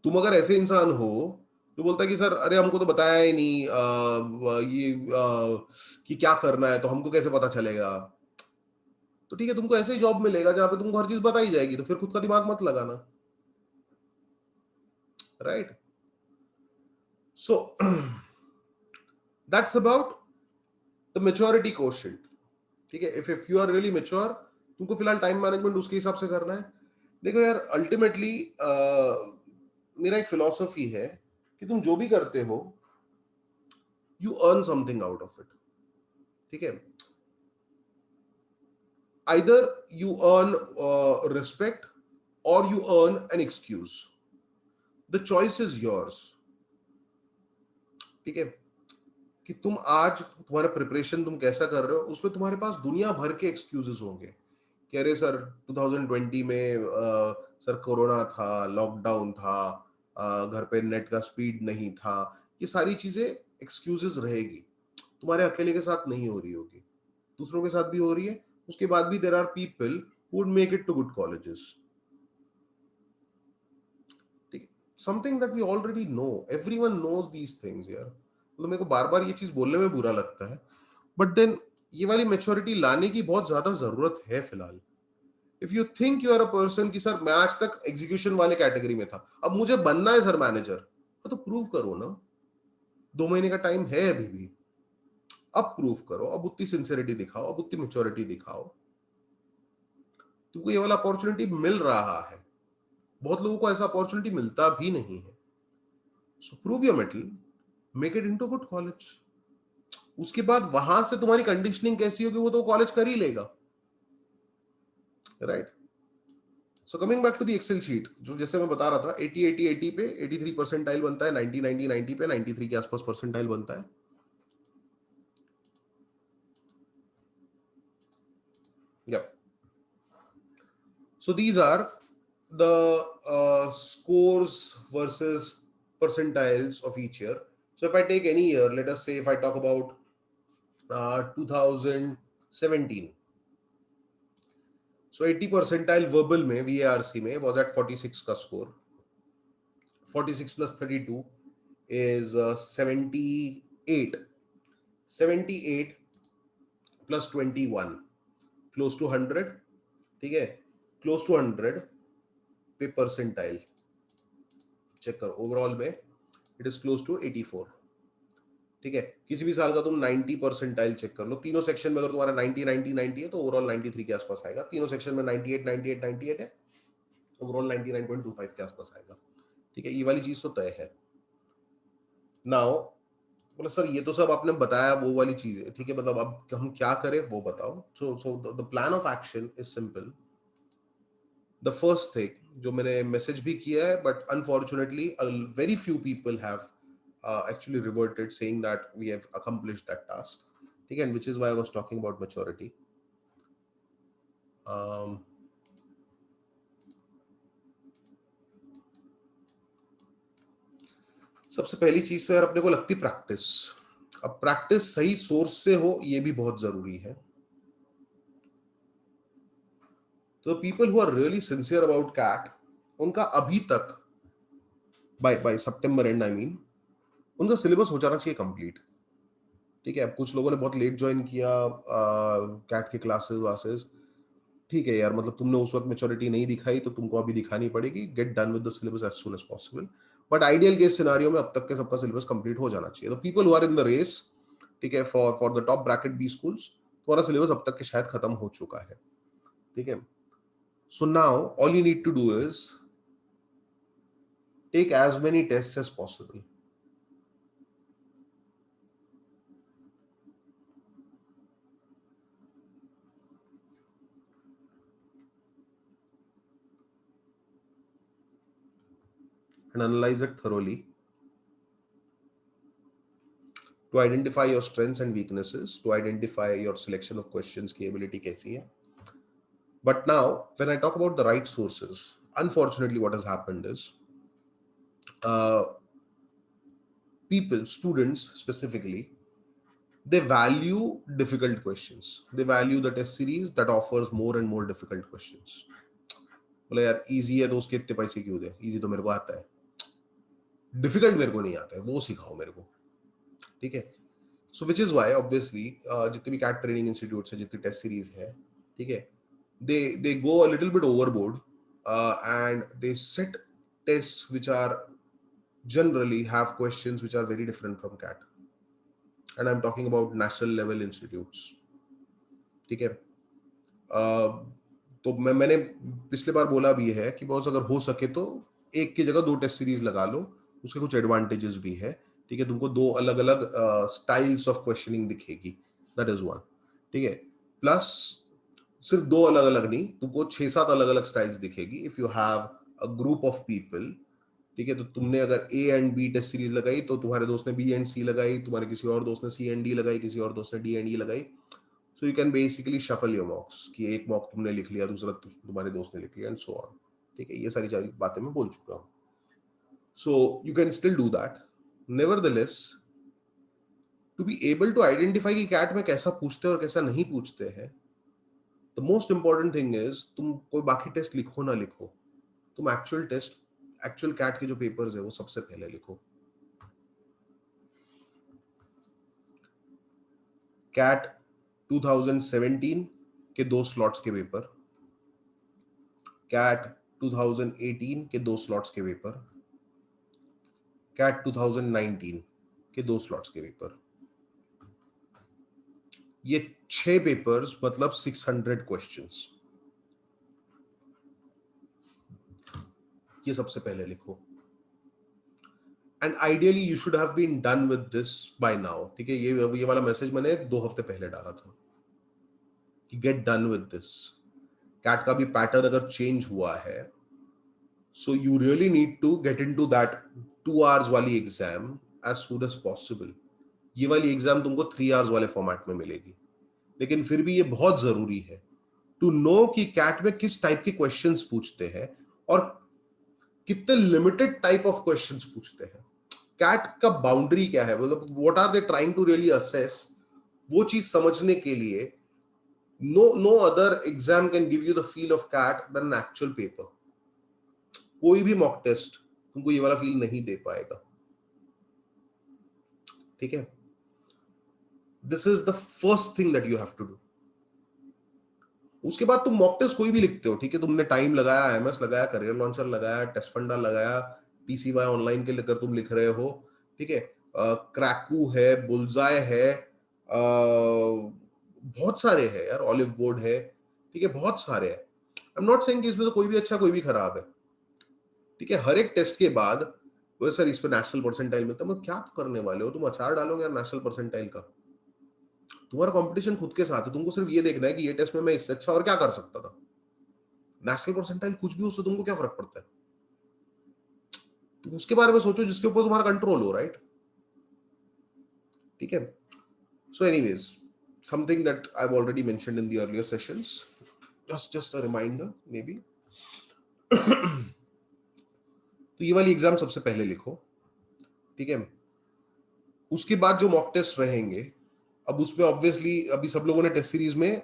तुम अगर ऐसे इंसान हो तो बोलता है कि सर अरे हमको तो बताया ही नहीं कि क्या करना है, तो हमको कैसे पता चलेगा. तो ठीक है, तुमको ऐसे ही जॉब मिलेगा जहां पे तुमको हर चीज बताई जाएगी, तो फिर खुद का दिमाग मत लगाना. Right. So that's about the maturity quotient. ठीक है, if you are really mature, तुमको फिलहाल टाइम मैनेजमेंट उसके हिसाब से करना है. देखो यार, अल्टीमेटली मेरा एक फिलॉसफी है कि तुम जो भी करते हो, you earn something out of it. ठीक है, either you earn respect or you earn an excuse. The choice is yours. ठीक है, कि तुम आज तुम्हारा प्रिपरेशन तुम कैसा कर रहे हो, उसमें तुम्हारे पास दुनिया भर के एक्सक्यूजेस होंगे कि अरे सर 2020 में सर कोरोना था, लॉकडाउन था, घर पे नेट का स्पीड नहीं था. ये सारी चीजें एक्सक्यूजेस रहेगी. तुम्हारे अकेले के साथ नहीं हो रही होगी, दूसरों के साथ भी हो रही है. उसके बाद भी there are people who would make it to good colleges. ठीक, something that we already know, everyone knows these things यार. मतलब मेरे को बार बार ये चीज बोलने में बुरा लगता है, बट देन ये वाली मेच्योरिटी लाने की बहुत ज्यादा जरूरत है फिलहाल. If you think you are a person कि सर मैं आज तक एग्जीक्यूशन वाले कैटेगरी में था, अब मुझे बनना है सर मैनेजर, तो प्रूव करो ना. 2 महीने का टाइम है अभी भी. अब प्रूव करो, अब उतनी सिंसियरिटी दिखाओ, अब उतनी मेच्योरिटी दिखाओ. तुमको ये वाला अपॉर्चुनिटी मिल रहा है. बहुत लोगों को ऐसा अपॉर्चुनिटी मिलता भी नहीं है. सो prove your metal, make it into good college. उसके बाद वहां से तुम्हारी कंडीशनिंग कैसी होगी वो तो कॉलेज कर ही लेगा. Right. So coming back to the Excel sheet, जो जैसे मैं बता रहा था, 80 80 80 पे 83 परसेंटाइल बनता है, 90 90 90 पे 93 के आसपास परसेंटाइल बनता है. Yep. So these are the scores versus percentiles of each year. So if I take any year, let us say if I talk about 2017, so 80 percentile verbal में VARC में was at 46 का score. 46 plus 32 is 78. 78 plus 21 close to 100. ठीक है, close to 100 पे परसेंटाइल चेक करो. ओवरऑल में इट इज क्लोज टू 84. ठीक है, किसी भी साल का तुम 90 परसेंटाइल चेक कर लो. तीनों सेक्शन में अगर तुम्हारा 90 90 90 है तो ओवरऑल 93 के आसपास आएगा. तीनों सेक्शन में 98 98 98 है, ओवरऑल 99.25 के आसपास आएगा. ठीक है, ये वाली चीज तो तय है. नाउ बोला सर ये तो सब आपने बताया, वो वाली चीज है. ठीक है, मतलब अब हम क्या करें वो बताओ. So the plan of action is simple. The first thing जो मैंने मैसेज भी किया है, but unfortunately very few people have actually reverted saying that we have accomplished that task. ठीक है, and which is why I was talking about maturity. सबसे पहली चीज तो यार अपने को लगती प्रैक्टिस. अब प्रैक्टिस सही सोर्स से हो ये भी बहुत जरूरी है. तो people who are really sincere about CAT, उनका अभी तक बाय सितंबर एंड, आई मीन उनका सिलेबस हो जाना चाहिए कंप्लीट. ठीक है, अब कुछ लोगों ने बहुत लेट ज्वाइन किया कैट के क्लासेस वासेस. ठीक है यार, मतलब तुमने उस वक्त मेच्योरिटी नहीं दिखाई तो तुमको अभी दिखानी पड़ेगी. Get done with the syllabus as soon as possible. But ideal case scenario में अब तक के सबका सिलेबस कंप्लीट हो जाना चाहिए. तो people who are in the race, ठीक है, for the top bracket B schools, तुम्हारा सिलेबस अब तक के शायद खत्म हो चुका है. ठीक है, so now all you need to do is take as many test as possible. And analyze it thoroughly to identify your strengths and weaknesses, to identify your selection of questions की ability कैसी है. But now when I talk about the right sources, unfortunately what has happened is people, students specifically, they value difficult questions. They value the test series that offers more and more difficult questions. बोले यार इजी है तो उसके इतने पैसे क्यों दे, इजी तो मेरे को आता है, डिफिकल्ट मेरे को नहीं आता है, वो सिखाओ मेरे को. ठीक है. सो विच इज वाई ऑब्वियसली जितने भी कैट ट्रेनिंग इंस्टीट्यूट है, जितनी टेस्ट सीरीज है, ठीक है, they go a little bit overboard, and they set tests which are generally have questions which are very different from CAT, and I'm talking about national level institutes. ठीक है. तो मैंने पिछले बार बोला भी है कि बॉस अगर हो सके तो एक की जगह 2 टेस्ट सीरीज लगा लो, उसके कुछ एडवांटेजेस भी है. ठीक है, तुमको 2 अलग अलग स्टाइल्स ऑफ क्वेश्चनिंग दिखेगी, दैट इज वन. ठीक है. प्लस सिर्फ 2 अलग अलग नहीं, तुमको 6-7 अलग अलग स्टाइल्स दिखेगी if you have a group of people. ठीक है, तो तुमने अगर A and B test series लगाई तो तुम्हारे दोस्त ने बी एंड सी लगाई, तुम्हारे किसी और दोस्त ने सी एंड डी लगाई, किसी और दोस्त ने डी एंड ई लगाई. सो you can basically shuffle your मॉक्स कि एक मॉक तुमने लिख लिया, दूसरा तुम्हारे दोस्त ने लिख लिया, एंड सो ऑन. ठीक है, ये सारी बातें मैं बोल चुका हूँ. So you can still do that. Nevertheless, to be able to identify कि कैट में कैसा पूछते हैं और कैसा नहीं पूछते हैं, the most important thing is तुम कोई बाकी टेस्ट लिखो ना लिखो, तुम एक्चुअल कैट के जो पेपर्स है वो सबसे पहले लिखो. कैट 2017 के 2 स्लॉट्स के पेपर, कैट 2018 के 2 स्लॉट्स के पेपर, कैट 2019 के 2 स्लॉट्स के पेपर. ये 6 पेपर्स मतलब 600 क्वेश्चंस. ये सबसे पहले लिखो. And ideally you should have been done with this by now. ठीक है, ये वाला मैसेज मैंने 2 हफ्ते पहले डाला था कि get done with this. CAT का भी पैटर्न अगर चेंज हुआ है, so you really need to get into that 2 hours वाली exam as soon as possible. ये वाली एग्जाम तुमको 3 आवर्स वाले फॉर्मेट में मिलेगी, लेकिन फिर भी ये बहुत जरूरी है टू नो कि कैट में किस टाइप के क्वेश्चंस पूछते हैं और कितने लिमिटेड टाइप ऑफ क्वेश्चंस पूछते हैं. कैट का बाउंड्री क्या है, मतलब what are they trying to really assess, वो चीज समझने के लिए no other exam can give you the feel of CAT than an actual paper. कोई भी मॉक टेस्ट तुमको ये वाला फील नहीं दे पाएगा. ठीक है, this is the first thing that you have to do. उसके बाद तुम मॉक टेस्ट कोई भी लिखते हो, ठीक है, तुमने टाइम लगाया, एमएस लगाया, करियर लॉन्चर लगाया, टेस्ट फंडा लगाया, टीसीवाई ऑनलाइन के लेकर तुम लिख रहे हो. ठीक है, क्रैकू है, बुलजाय है, बहुत सारे हैं यार, ऑलिव बोर्ड है. ठीक है, बहुत सारे हैं. आई एम नॉट सेइंग कि इसमें तो कोई भी अच्छा कोई भी खराब है. ठीक है, हर एक टेस्ट के बाद वो सर इस पे नेशनल परसेंटाइल मिलता है. क्या करने वाले हो तुम, अचार डालोगे यार नेशनल परसेंटाइल का? तुम्हारा कंपटीशन खुद के साथ है. तुमको सिर्फ ये देखना है कि ये टेस्ट में मैं इससे अच्छा और क्या कर सकता था. नेशनल परसेंटाइल कुछ भी, उससे तुमको क्या फर्क पड़ता है? तुम उसके बारे में सोचो जिसके ऊपर तुम्हारा कंट्रोल हो, राइट? ठीक है. So anyways, something that I have already mentioned in the earlier sessions, just a reminder maybe. तो ये वाली एग्जाम सबसे पहले लिखो. ठीक है, उसके बाद जो मॉक टेस्ट रहेंगे, अब उसमें ऑब्वियसली अभी सब लोगों ने टेस्ट सीरीज में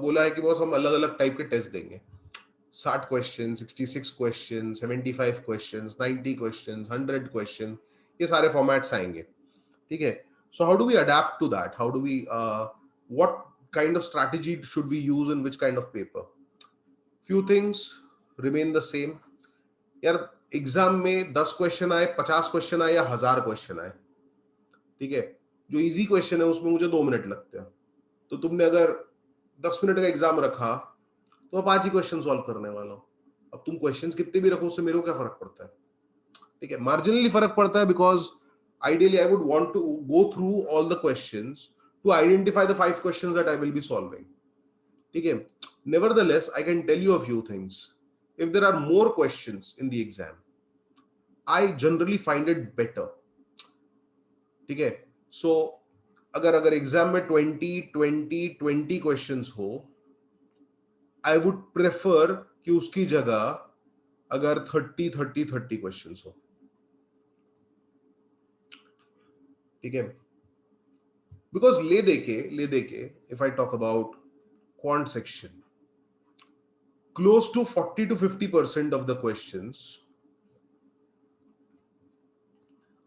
बोला है कि बॉस हम अलग अलग टाइप के टेस्ट देंगे. 60 question, 66 question, 75 question, 90 question, 100 question, ये सारे फॉर्मेट्स आएंगे. ठीक है, so how do we adapt to that, how do we what kind of strategy should we use in which kind of paper? Few things remain the same. यार एग्जाम में 10 क्वेश्चन आए, 50 क्वेश्चन आए या 1000 क्वेश्चन आए, ठीक है, जो इजी क्वेश्चन है उसमें मुझे 2 मिनट लगते हैं. तो तुमने अगर 10 मिनट का एग्जाम रखा तो मैं 5 ही क्वेश्चन सॉल्व करने वाला हूं. अब तुम क्वेश्चंस कितने भी रखो उससे मेरे को क्या फर्क पड़ता है? ठीक है, मार्जिनली फर्क पड़ता है, because ideally I would want to go through all the questions to identify the 5 questions that I will be solving. ठीक है, nevertheless I can tell you a few things. If there are more questions in the exam, I generally find it better. ठीक है, so अगर एग्जाम में 20 क्वेश्चंस हो, आई वुड प्रेफर कि उसकी जगह अगर 30 क्वेश्चंस हो. ठीक है, बिकॉज ले देके if I talk about quant section, close to 40 to 50% of the questions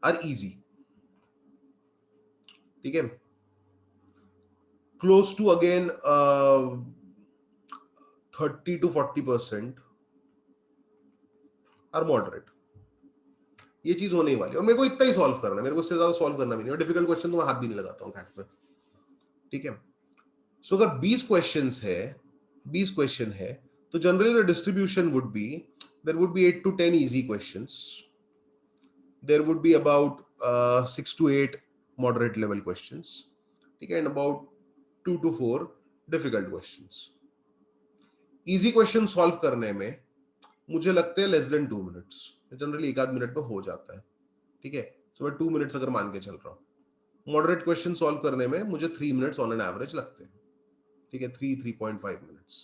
are easy. ठीक है, close to again 30 to 40% are moderate. ये चीज होने वाली है, और मेरे को इतना ही सॉल्व करना है, मेरे को इससे ज्यादा सॉल्व करना भी नहीं, और डिफिकल्ट क्वेश्चन तो मैं हाथ भी नहीं लगाता हूँ फैक्ट में। ठीक है, सो अगर 20 क्वेश्चंस है, 20 क्वेश्चन है, तो generally the distribution would be, there would be 8 to 10 easy questions, there would be about 6 to 8 moderate level questions, ठीक है, and about 2 to 4 difficult questions. easy question solve करने में मुझे लगते हैं less than 2 minutes, जनरली एक आध मिनट में हो जाता है। ठीक है, सो मैं 2 minutes अगर मान के चल रहा हूँ। मॉडरेट क्वेश्चन सॉल्व करने में मुझे 3 minutes ऑन एन एवरेज लगते हैं। ठीक है, 3.5 minutes।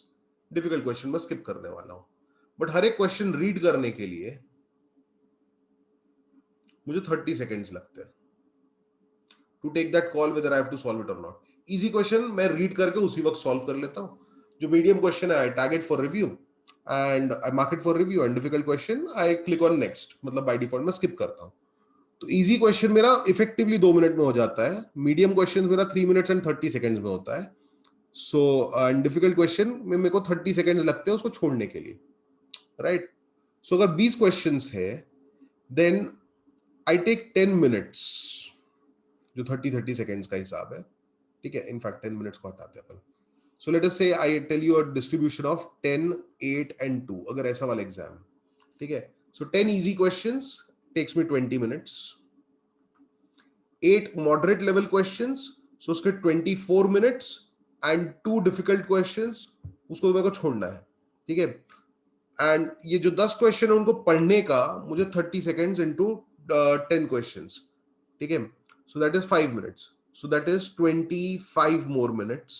डिफिकल्ट क्वेश्चन मैं स्किप करने वाला हूँ, बट हर एक क्वेश्चन रीड करने के लिए मुझे 30 seconds लगते हैं to take that call whether I have to solve it और नॉट। इजी क्वेश्चन मैं रीड करके उसी वक्त सॉल्व कर लेता हूँ। जो मीडियम क्वेश्चन है I target for review and I mark it for review, and difficult question I click on next, मतलब बाय डिफॉल्ट मैं स्किप करता हूँ। तो इजी क्वेश्चन मेरा इफेक्टिवली 2 मिनट में हो जाता है, मीडियम क्वेश्चन मेरा 3 minutes and 30 seconds में होता है। सो डिफिकल्ट क्वेश्चन में मेरे को 30 seconds लगते हैं उसको छोड़ने के लिए, राइट। सो अगर 20 क्वेश्चंस है, देन आई टेक 10 minutes, जो 30 seconds का हिसाब है। ठीक है, इनफैक्ट 10 minutes को हटाते हैं अपन। सो let us say I tell you a distribution of 10, 8 and 2, अगर ऐसा वाला एग्जाम। ठीक है, so 10 easy questions takes me 20 minutes, 8 moderate level questions, so उसके 24 minutes, एंड 2 डिफिकल्ट क्वेश्चंस, उसको मेरे को छोड़ना है। ठीक है, एंड ये जो 10 क्वेश्चन है उनको पढ़ने का मुझे 30 seconds into 10 questions। ठीक है, so that is 5 minutes, so that is 25 more minutes,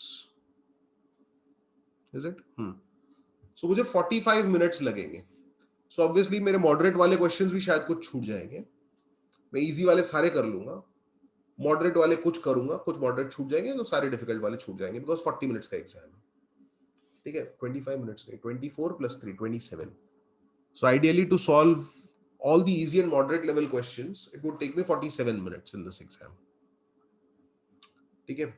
is it? So मुझे 45 minutes लगेंगे। so obviously मेरे मॉडरेट वाले क्वेश्चंस भी शायद कुछ छूट जाएंगे, मैं इजी वाले सारे कर लूंगा, मॉडरेट वाले कुछ करूंगा, कुछ मॉडरेट छूट जाएंगे, तो सारे डिफिकल्ट वाले छूट जाएंगे, बिकॉज 40 मिनट्स का एग्जाम है। ठीक है, 25 मिनट्स नहीं, 24 + 3 27। So ideally to solve all the easy and moderate level questions, it would take me 47 minutes in this exam. ठीक है,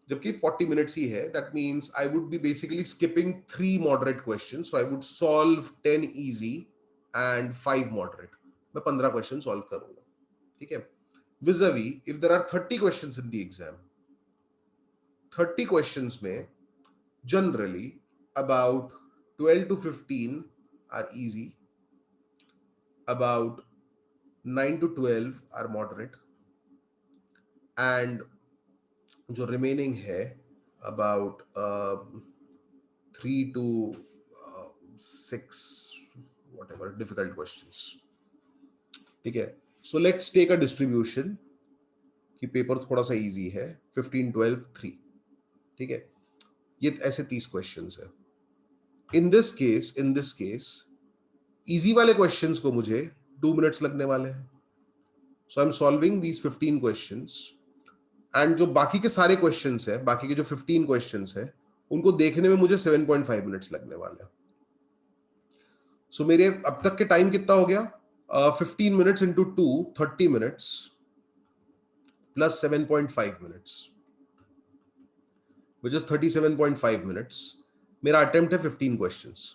जबकि 40 minutes ही है, that means I would be basically skipping 3 moderate questions, so I would solve 10 easy and 5 moderate. मैं 15 questions solve करूंगा। ठीक है, vis-a-vis if there are 30 questions in the exam, 30 questions में generally about 12 to 15 are easy, about 9 to 12 are moderate, and जो remaining है about 3 to 6 whatever difficult questions। ठीक है, so let's take a distribution कि पेपर थोड़ा सा इजी है, 15 12 3। ठीक है, ये ऐसे 30 क्वेश्चंस है। इन दिस केस इजी वाले क्वेश्चंस को मुझे 2 minutes लगने वाले हैं, so I am solving these 15 questions, and जो बाकी के सारे क्वेश्चंस है, बाकी के जो 15 क्वेश्चंस है, उनको देखने में मुझे 7.5 minutes लगने वाले हैं। सो मेरे अब तक के टाइम कितना हो गया? 15 minutes into 2, 30 minutes plus 7.5 minutes, which is 37.5 minutes। मेरा अटेम्प्ट है 15 questions,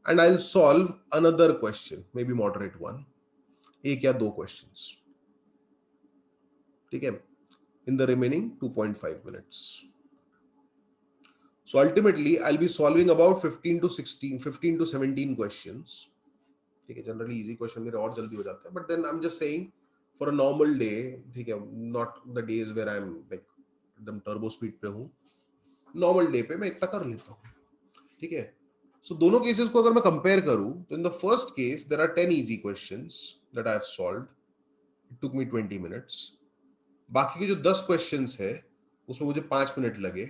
and I'll solve another question, maybe moderate one, एक या दो questions। ठीक है, in the remaining 2.5 minutes। So ultimately I'll be solving about 15 to 17 questions। ठीक है, जनरली इजी क्वेश्चन मेरे और जल्दी हो जाता है, but then I am just saying for a normal day, ठीक है, not the days where I am like एकदम टर्बो स्पीड पे हूँ, नॉर्मल डे पे मैं इतना कर लेता हूँ। ठीक है, सो दोनों केसेस को अगर मैं कंपेयर करूं, तो in the first case there are 10 easy questions that I have solved, it took me 20 minutes. बाकी के जो 10 क्वेश्चंस है उसमें मुझे 5 मिनट लगे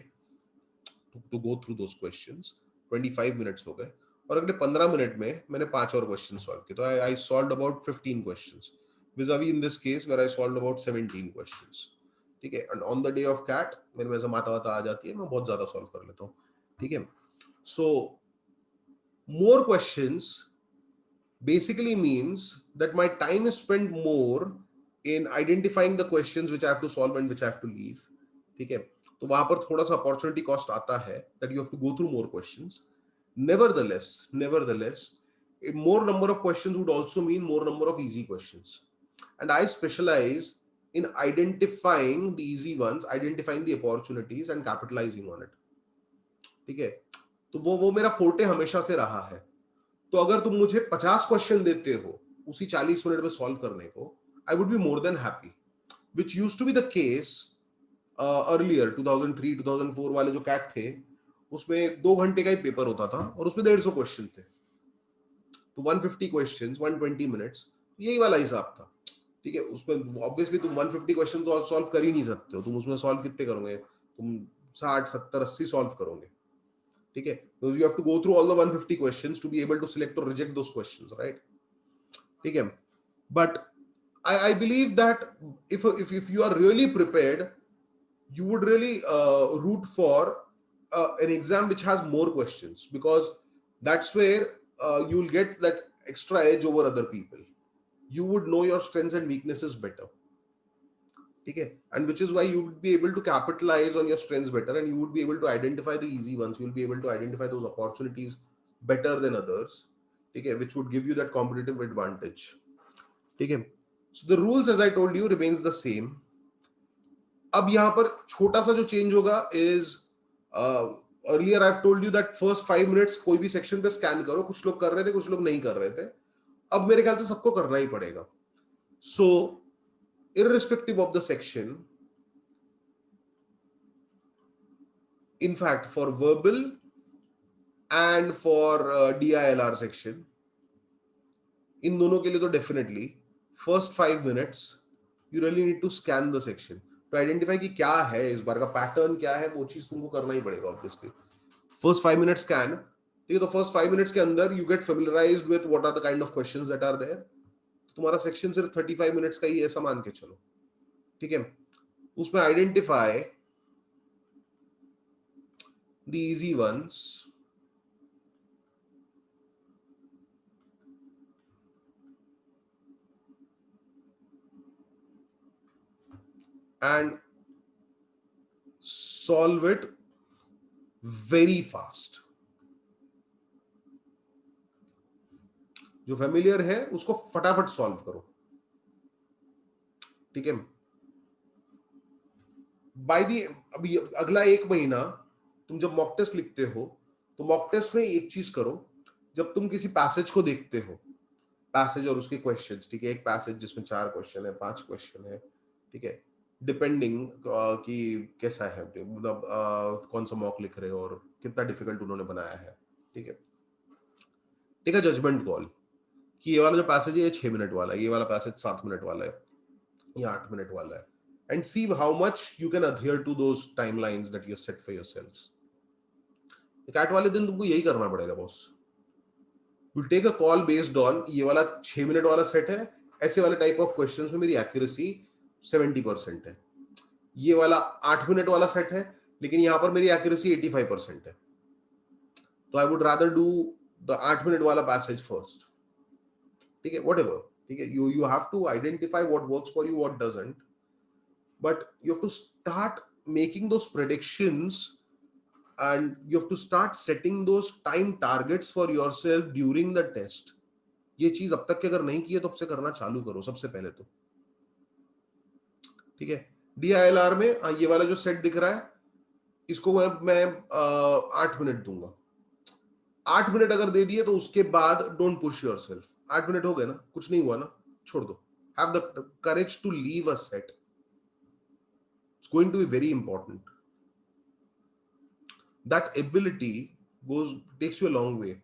to go through those questions, 25 minutes हो गए, और अगले 15 मिनट में मैंने 5 और क्वेश्चन सॉल्व किए, तो I solved about 15 questions. vis-a-vis in this case where I solved about 17 questions. ठीक है, and on the day of CAT मेरे में ऐसा माता वाता आ जाती है, मैं बहुत ज्यादा सॉल्व कर लेता हूँ. ठीक है, so more questions basically means that my time is spent more in identifying the questions which I have to solve and which I have to leave. ठीक है, तो वहां पर थोड़ा सा अपॉर्चुनिटी कॉस्ट आता है, that you have to go through more questions. Nevertheless, a more number of questions would also mean more number of easy questions, and I specialize in identifying the easy ones, identifying the opportunities and capitalizing on it. ठीक है, तो वो मेरा फोर्टे हमेशा से रहा है. तो अगर तुम मुझे 50 क्वेश्चन देते हो उसी 40 मिनट में सॉल्व करने को, I would be more than happy, which used to be the case earlier. 2003 2004 वाले जो कैट थे उसमें 2 घंटे का ही पेपर होता था और उसमें 150 क्वेश्चन थे, तो 150 क्वेश्चंस 120 मिनट्स, यही वाला हिसाब था. ठीक है, उसमें ऑब्वियसली तुम 150 क्वेश्चन तो सॉल्व कर ही नहीं सकते हो. तुम उसमें सॉल्व कितने करोगे? तुम 60 70 80 सॉल्व करोगे. ठीक है, because you have to go through all the 150 questions to be able to select or reject those questions, right? ठीक है, but I believe that if you are really prepared, you would really root for an exam which has more questions, because that's where you'll get that extra edge over other people. You would know your strengths and weaknesses better. ठीक है, and which is why you would be able to capitalize on your strengths better, and you would be able to identify the easy ones. You will be able to identify those opportunities better than others. ठीक है, which would give you that competitive advantage. ठीक है, so the rules as I told you remains the same. अब यहाँ पर छोटा सा जो चेंज होगा is earlier I've told you that first 5 minutes कोई भी सेक्शन पे स्कैन करो. कुछ लोग कर रहे थे, कुछ लोग नहीं कर रहे थे. अब मेरे ख्याल से सबको करना ही पड़ेगा. So irrespective of the section, in fact for verbal and for DILR section, इन दोनों के लिए तो definitely first 5 minutes you really need to scan the section to identify कि क्या है इस बार का पैटर्न, क्या है, वो चीज तुमको करना ही पड़ेगा ऑब्वियसली. First 5 minute scan. ठीक है, तो फर्स्ट 5 मिनट्स के अंदर you get familiarized with what are the kind of questions that are there. तुम्हारा सेक्शन सिर्फ 35 मिनट्स का ही ऐसा मान के चलो. ठीक है, उसमें identify the easy ones and solve it very fast. जो फेमिलियर है उसको फटाफट सॉल्व करो. ठीक है, बाय दी अभी अगला 1 महीना तुम जब मॉक टेस्ट लिखते हो तो मॉक टेस्ट में एक चीज करो. जब तुम किसी पैसेज को देखते हो, पैसेज और उसके क्वेश्चंस, ठीक है, एक पैसेज जिसमें 4 क्वेश्चन है, 5 क्वेश्चन है, ठीक है, डिपेंडिंग कि कैसा है, मतलब कौन सा मॉक लिख रहे हो और कितना डिफिकल्ट उन्होंने बनाया है. ठीक है, टेक अ जजमेंट कॉल कि ये वाला जो पैसेज है ये 6 मिनट वाला है, ये वाला पैसेज 7 मिनट वाला है, ये 8 मिनट वाला है, and see how much you can adhere to those timelines that you set for yourselves. CAT वाले दिन तुमको यही करना पड़ेगा boss. We'll take a call based on ये वाला 6 मिनट वाला सेट है, ऐसे वाले टाइप ऑफ क्वेश्चंस में मेरी एक्यूरेसी 70% है. ये वाला 8 मिनट वाला सेट है लेकिन यहां पर मेरी एक्यूरेसी 85% है, तो I would rather do the 8 minute वाला पैसेज फर्स्ट. ठीक है, व्हाटएवर. ठीक है, you have to identify what works for you, what doesn't, but you have to start making those predictions and you have to start setting those time targets for yourself during the test. ये चीज अब तक के अगर नहीं की है तो अब से करना चालू करो सबसे पहले तो. ठीक है, DILR में ये वाला जो सेट दिख रहा है इसको मैं 8 मिनट दूंगा. 8 मिनट अगर दे दिए तो उसके बाद डोंट पुश योरसेल्फ. 8 मिनट हो गए ना, कुछ नहीं हुआ ना, छोड़ दो. Have the courage to leave a set. It's going to be very important. That ability takes you a long way.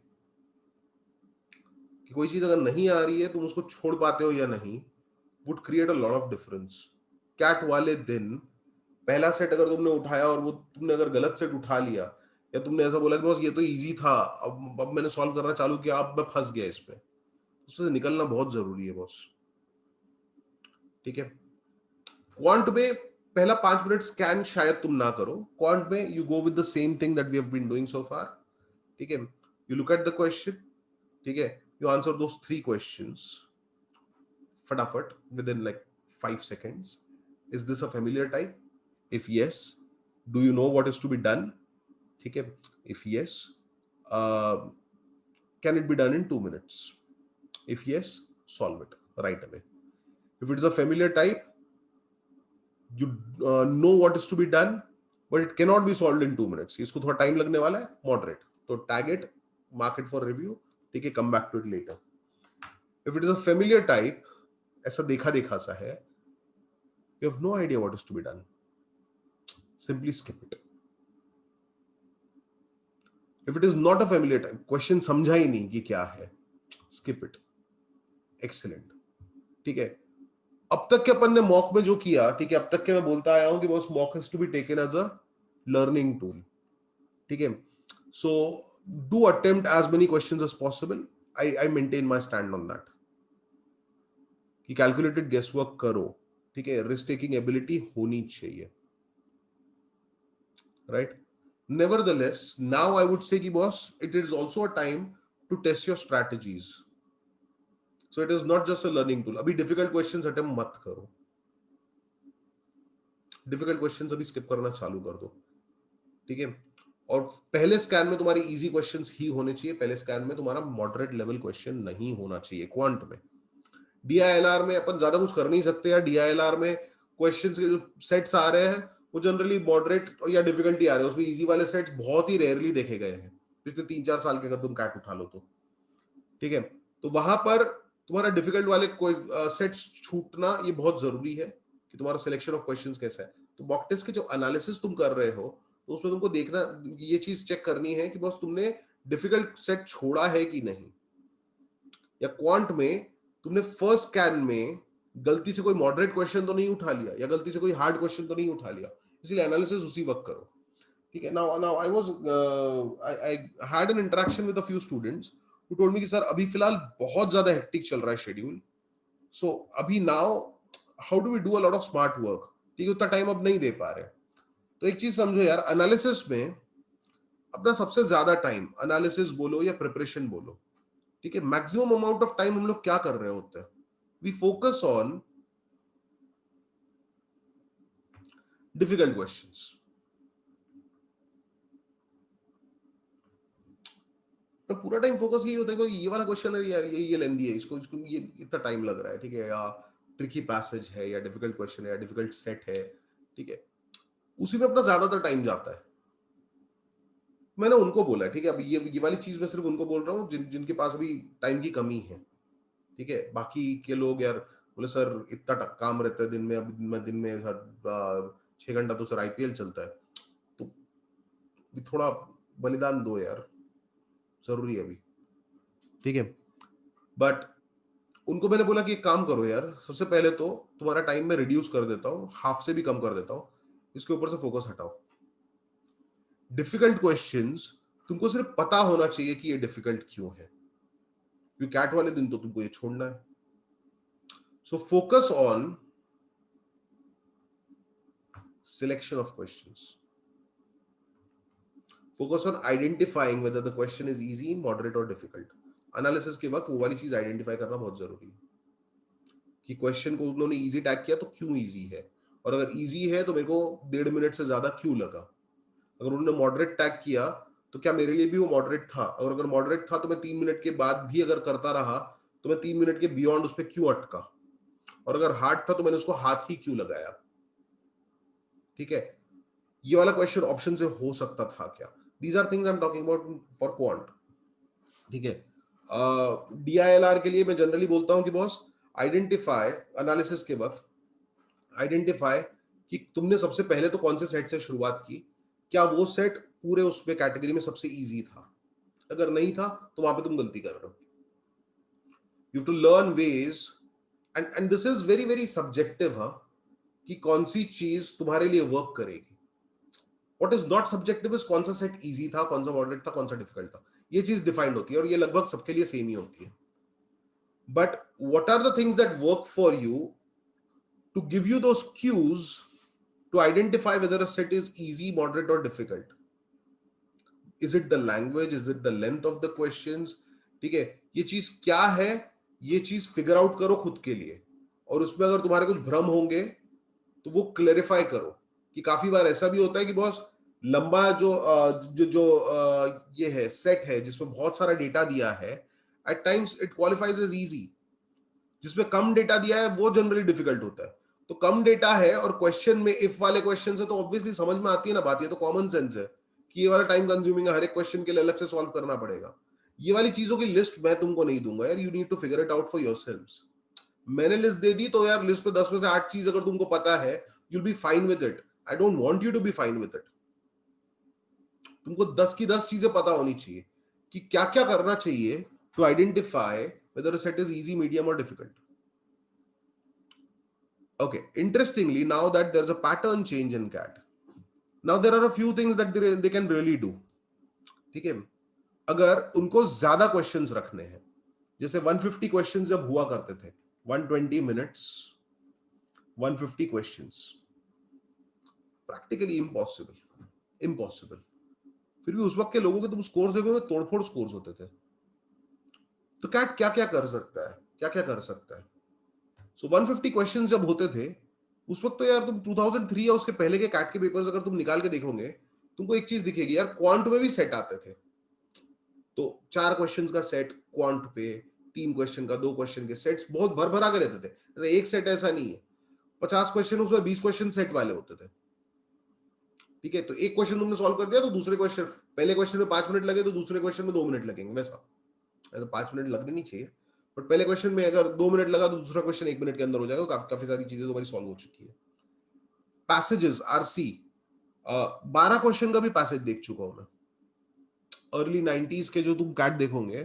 कि कोई चीज अगर नहीं आ रही है तुम उसको छोड़ पाते हो या नहीं, would create a lot of difference. CAT वाले दिन पहला सेट अगर तुमने उठाया और वो तुमने अगर गलत सेट उठा लिया, या तुमने ऐसा बोला कि बस ये तो इजी था, अब मैंने सॉल्व करना चालू किया, अब मैं फंस गया इसमें, उससे निकलना बहुत जरूरी है बॉस. ठीक है। क्वांट में पहला 5 मिनट स्कैन शायद तुम ना करो, क्वांट में you go with the same thing that we have been doing so far. ठीक है, you look at the question, ठीक है, यू आंसर दोस 3 क्वेश्चंस फटाफट within like 5 seconds. Is this a familiar type? If yes, do you know what is to be done? ठीक है, if yes, uh, can it be done in 2 minutes? If yes, solve it right away. If it is a familiar type, you know what is to be done, but it cannot be solved in 2 minutes. इसको थोड़ा टाइम लगने वाला है, moderate. तो tag it, mark it for review. ठीक है, come back to it later. If it is a familiar type, ऐसा देखा देखा सा है, you have no idea what is to be done. Simply skip it. If it is not a familiar type, question समझा ही नहीं कि क्या है, skip it. Excellent. ठीक है, अब तक के अपन ने मॉक में जो किया, ठीक है, अब तक के मैं बोलता आया हूं कि बस mock has to be taken as a learning tool. ठीक है, so do attempt as many questions as possible. I maintain my stand on that कि कैलकुलेटेड गेस वर्क करो। ठीक है, रिस्क टेकिंग एबिलिटी होनी चाहिए, right. Nevertheless now I would say कि boss it is also a time to test your strategies. So it is not just a learning tool. अभी डिफिकल्ट क्वेश्चंस अटेम्प्ट मत करो, डिफिकल्ट क्वेश्चंस अभी स्किप करना चालू कर दो। ठीक है, और पहले स्कैन में तुम्हारी इजी क्वेश्चंस ही होने चाहिए, पहले स्कैन में तुम्हारा मॉडरेट लेवल क्वेश्चन नहीं होना चाहिए। क्वांट में, डीआईएलआर में अपन ज्यादा कुछ कर नहीं सकते यार। डीआईएलआर में क्वेश्चंस के जो सेट्स आ रहे हैं वो जनरली मॉडरेट या डिफिकल्टी आ रहे हैं, उसमें इजी वाले सेट्स बहुत ही रेयरली देखे गए हैं पिछले 3-4 साल के, अगर तुम कैट उठा लो तो। ठीक है, तो वहां पर तुम्हारा डिफिकल्ट वाले कोई सेट्स छूटना ये बहुत जरूरी है कि तुम्हारा सिलेक्शन ऑफ क्वेश्चंस कैसा है। तो मॉक टेस्ट के जो एनालिसिस तुम कर रहे हो, तो उसमें तुमको देखना, ये चीज चेक करनी है कि बस तुमने डिफिकल्ट सेट छोड़ा है कि नहीं, या क्वांट में तुमने फर्स्ट स्कैन में गलती से कोई मॉडरेट क्वेश्चन तो नहीं उठा लिया, या गलती से कोई हार्ड क्वेश्चन तो नहीं उठा लिया। इसलिए एनालिसिस उसी वक्त करो। ठीक है, now I was I had an interaction with a few students who told me कि सर अभी फिलहाल बहुत ज्यादा हेक्टिक चल रहा है शेड्यूल, सो अभी now how do we do a lot of smart work. ठीक है, उतना टाइम अब नहीं दे पा रहे। तो एक चीज समझो यार, एनालिसिस में अपना सबसे ज्यादा टाइम, एनालिसिस बोलो या प्रिपरेशन बोलो, ठीक है, मैक्सिमम अमाउंट ऑफ टाइम हम लोग क्या कर रहे होते हैं, we focus on difficult questions. तो पूरा टाइम फोकस यही होता है कि ये वाला क्वेश्चन है यार, ये लेंदी है, इसको इसको ये इतना टाइम लग रहा है। ठीक है, या ट्रिकी पैसेज है, या डिफिकल्ट क्वेश्चन है, या डिफिकल्ट सेट है। ठीक है, उसी में अपना ज्यादातर टाइम जाता है। मैंने उनको बोला है, ठीक है, अब ये वाली चीज मैं सिर्फ उनको बोल रहा हूँ जिनके पास अभी टाइम की कमी है। ठीक है, बाकी के लोग यार बोले सर इतना काम रहता है दिन में, अब मैं दिन में सर 6 घंटा तो सर आईपीएल चलता है, तो थोड़ा बलिदान दो यार, जरूरी है अभी। ठीक है, बट उनको मैंने बोला कि एक काम करो यार, सबसे पहले तो तुम्हारा टाइम मैं रिड्यूस कर देता हूँ, हाफ से भी कम कर देता हूँ, इसके ऊपर से फोकस हटाओ। डिफिकल्ट क्वेश्चंस तुमको सिर्फ पता होना चाहिए कि ये डिफिकल्ट क्यों है, क्योंकि कैट वाले दिन तो तुमको ये छोड़ना है। So focus on selection of questions, focus on identifying whether the question is easy, moderate और डिफिकल्ट। एनालिसिस के वक्त वो वाली चीज आइडेंटिफाई करना बहुत जरूरी है कि क्वेश्चन को उन्होंने इजी टैग किया तो क्यों इजी है, और अगर इजी है तो मेरे को 1.5 मिनट से ज्यादा क्यों लगा। अगर उन्होंने मॉडरेट टैग किया तो क्या मेरे लिए भी वो मॉडरेट था, और अगर मॉडरेट था तो मैं 3 मिनट के बाद भी अगर करता रहा तो मैं 3 मिनट के बियॉन्ड उस पर क्यों अटका, और अगर हार्ड था तो मैंने उसको हाथ ही क्यों लगाया। ठीक है, ये वाला क्वेश्चन ऑप्शन से हो सकता था क्या। These are things I am talking about for quant. ठीक है, डीआईएलआर के लिए मैं जनरली बोलता हूं कि बॉस आइडेंटिफाई, एनालिसिस के वक्त आइडेंटिफाई कि तुमने सबसे पहले तो कौन से सेट से शुरुआत की, क्या वो सेट पूरे उसमें कैटेगरी में सबसे इजी था, अगर नहीं था तो वहां पे तुम गलती कर रहे हो। You have to learn ways, and this is very very subjective, हाँ, कि कौन सी चीज तुम्हारे लिए वर्क करेगी। What is not subjective is कौन सा सेट इजी था, कौन सा मॉडरेट था, कौन सा डिफिकल्ट था, ये चीज डिफाइंड होती है, और ये लगभग सबके लिए सेम ही होती है। But what are the things that work for you, to give you those cues to identify whether a set is easy, moderate or difficult. Is it the language? Is it the length of the questions? ठीक है, ये चीज क्या है, ये चीज फिगर आउट करो खुद के लिए, और उसमें अगर तुम्हारे कुछ भ्रम होंगे तो वो क्लेरिफाई करो. कि काफी बार ऐसा भी होता है कि बहुत लंबा जो ये है सेट है जिसमें बहुत सारा डेटा दिया है, at times it qualifies as easy. जिसमें कम डेटा दिया है वो जनरली डिफिकल्ट होता है. तो कम डेटा है और क्वेश्चन में इफ वाले क्वेश्चन है तो ऑब्वियसली समझ में आती है ना बात. ये तो कॉमन सेंस है कि ये वाला टाइम कंज्यूमिंग है, हर एक क्वेश्चन के लिए अलग से सॉल्व करना पड़ेगा. ये वाली चीजों की लिस्ट मैं तुमको नहीं दूंगा यार. You need to figure it out for yourselves. मैंने लिस्ट दे दी तो यार लिस्ट पे 10 में से 8 चीज अगर तुमको पता है, you'll be fine with it. I don't want you to be fine with it. तुमको 10 की 10 चीजें पता होनी चाहिए कि क्या क्या करना चाहिए to identify whether a set is easy, medium or difficult. Okay, interestingly, now that there's a pattern change in CAT, now there are a few things that they can really do. ठीक है, अगर उनको ज्यादा क्वेश्चंस रखने हैं, जैसे 150 क्वेश्चंस जब हुआ करते थे, 120 मिनट्स 150 क्वेश्चंस, प्रैक्टिकली इम्पॉसिबल. फिर भी उस वक्त के लोगों के तुम स्कोर्स देखोगे, तोड़फोड़ स्कोर्स होते थे. तो कैट क्या क्या कर सकता है, क्या क्या कर सकता है. सो 150 क्वेश्चंस जब होते थे उस वक्त तो यार तुम 2003 या उसके पहले के कैट के पेपर्स अगर तुम निकाल के देखोगे, तुमको एक चीज दिखेगी यार, क्वांट में भी सेट आते थे. तो 4 क्वेश्चंस का सेट क्वांट पे, 3 क्वेश्चन का, 2 क्वेश्चन के सेट्स बहुत भर भरा के रहते थे. जैसे एक सेट ऐसा नहीं है, 50 क्वेश्चन उसमें 20 क्वेश्चन सेट वाले होते थे. ठीक है, तो एक क्वेश्चन तुमने सॉल्व कर दिया तो दूसरे क्वेश्चन, पहले क्वेश्चन में 5 मिनट लगे तो दूसरे क्वेश्चन में 2 मिनट लगेंगे. वैसा तो 5 मिनट लगने नहीं चाहिए, बट पहले क्वेश्चन में अगर 2 मिनट लगा तो दूसरा क्वेश्चन 1 मिनट के अंदर हो जाएगा. काफी सारी चीजें तुम्हारी सॉल्व हो चुकी है. पैसेजेस आरसी 12 क्वेश्चन का भी पैसेज देख चुका हूं मैं. अर्ली 90s के जो तुम कैट देखोगे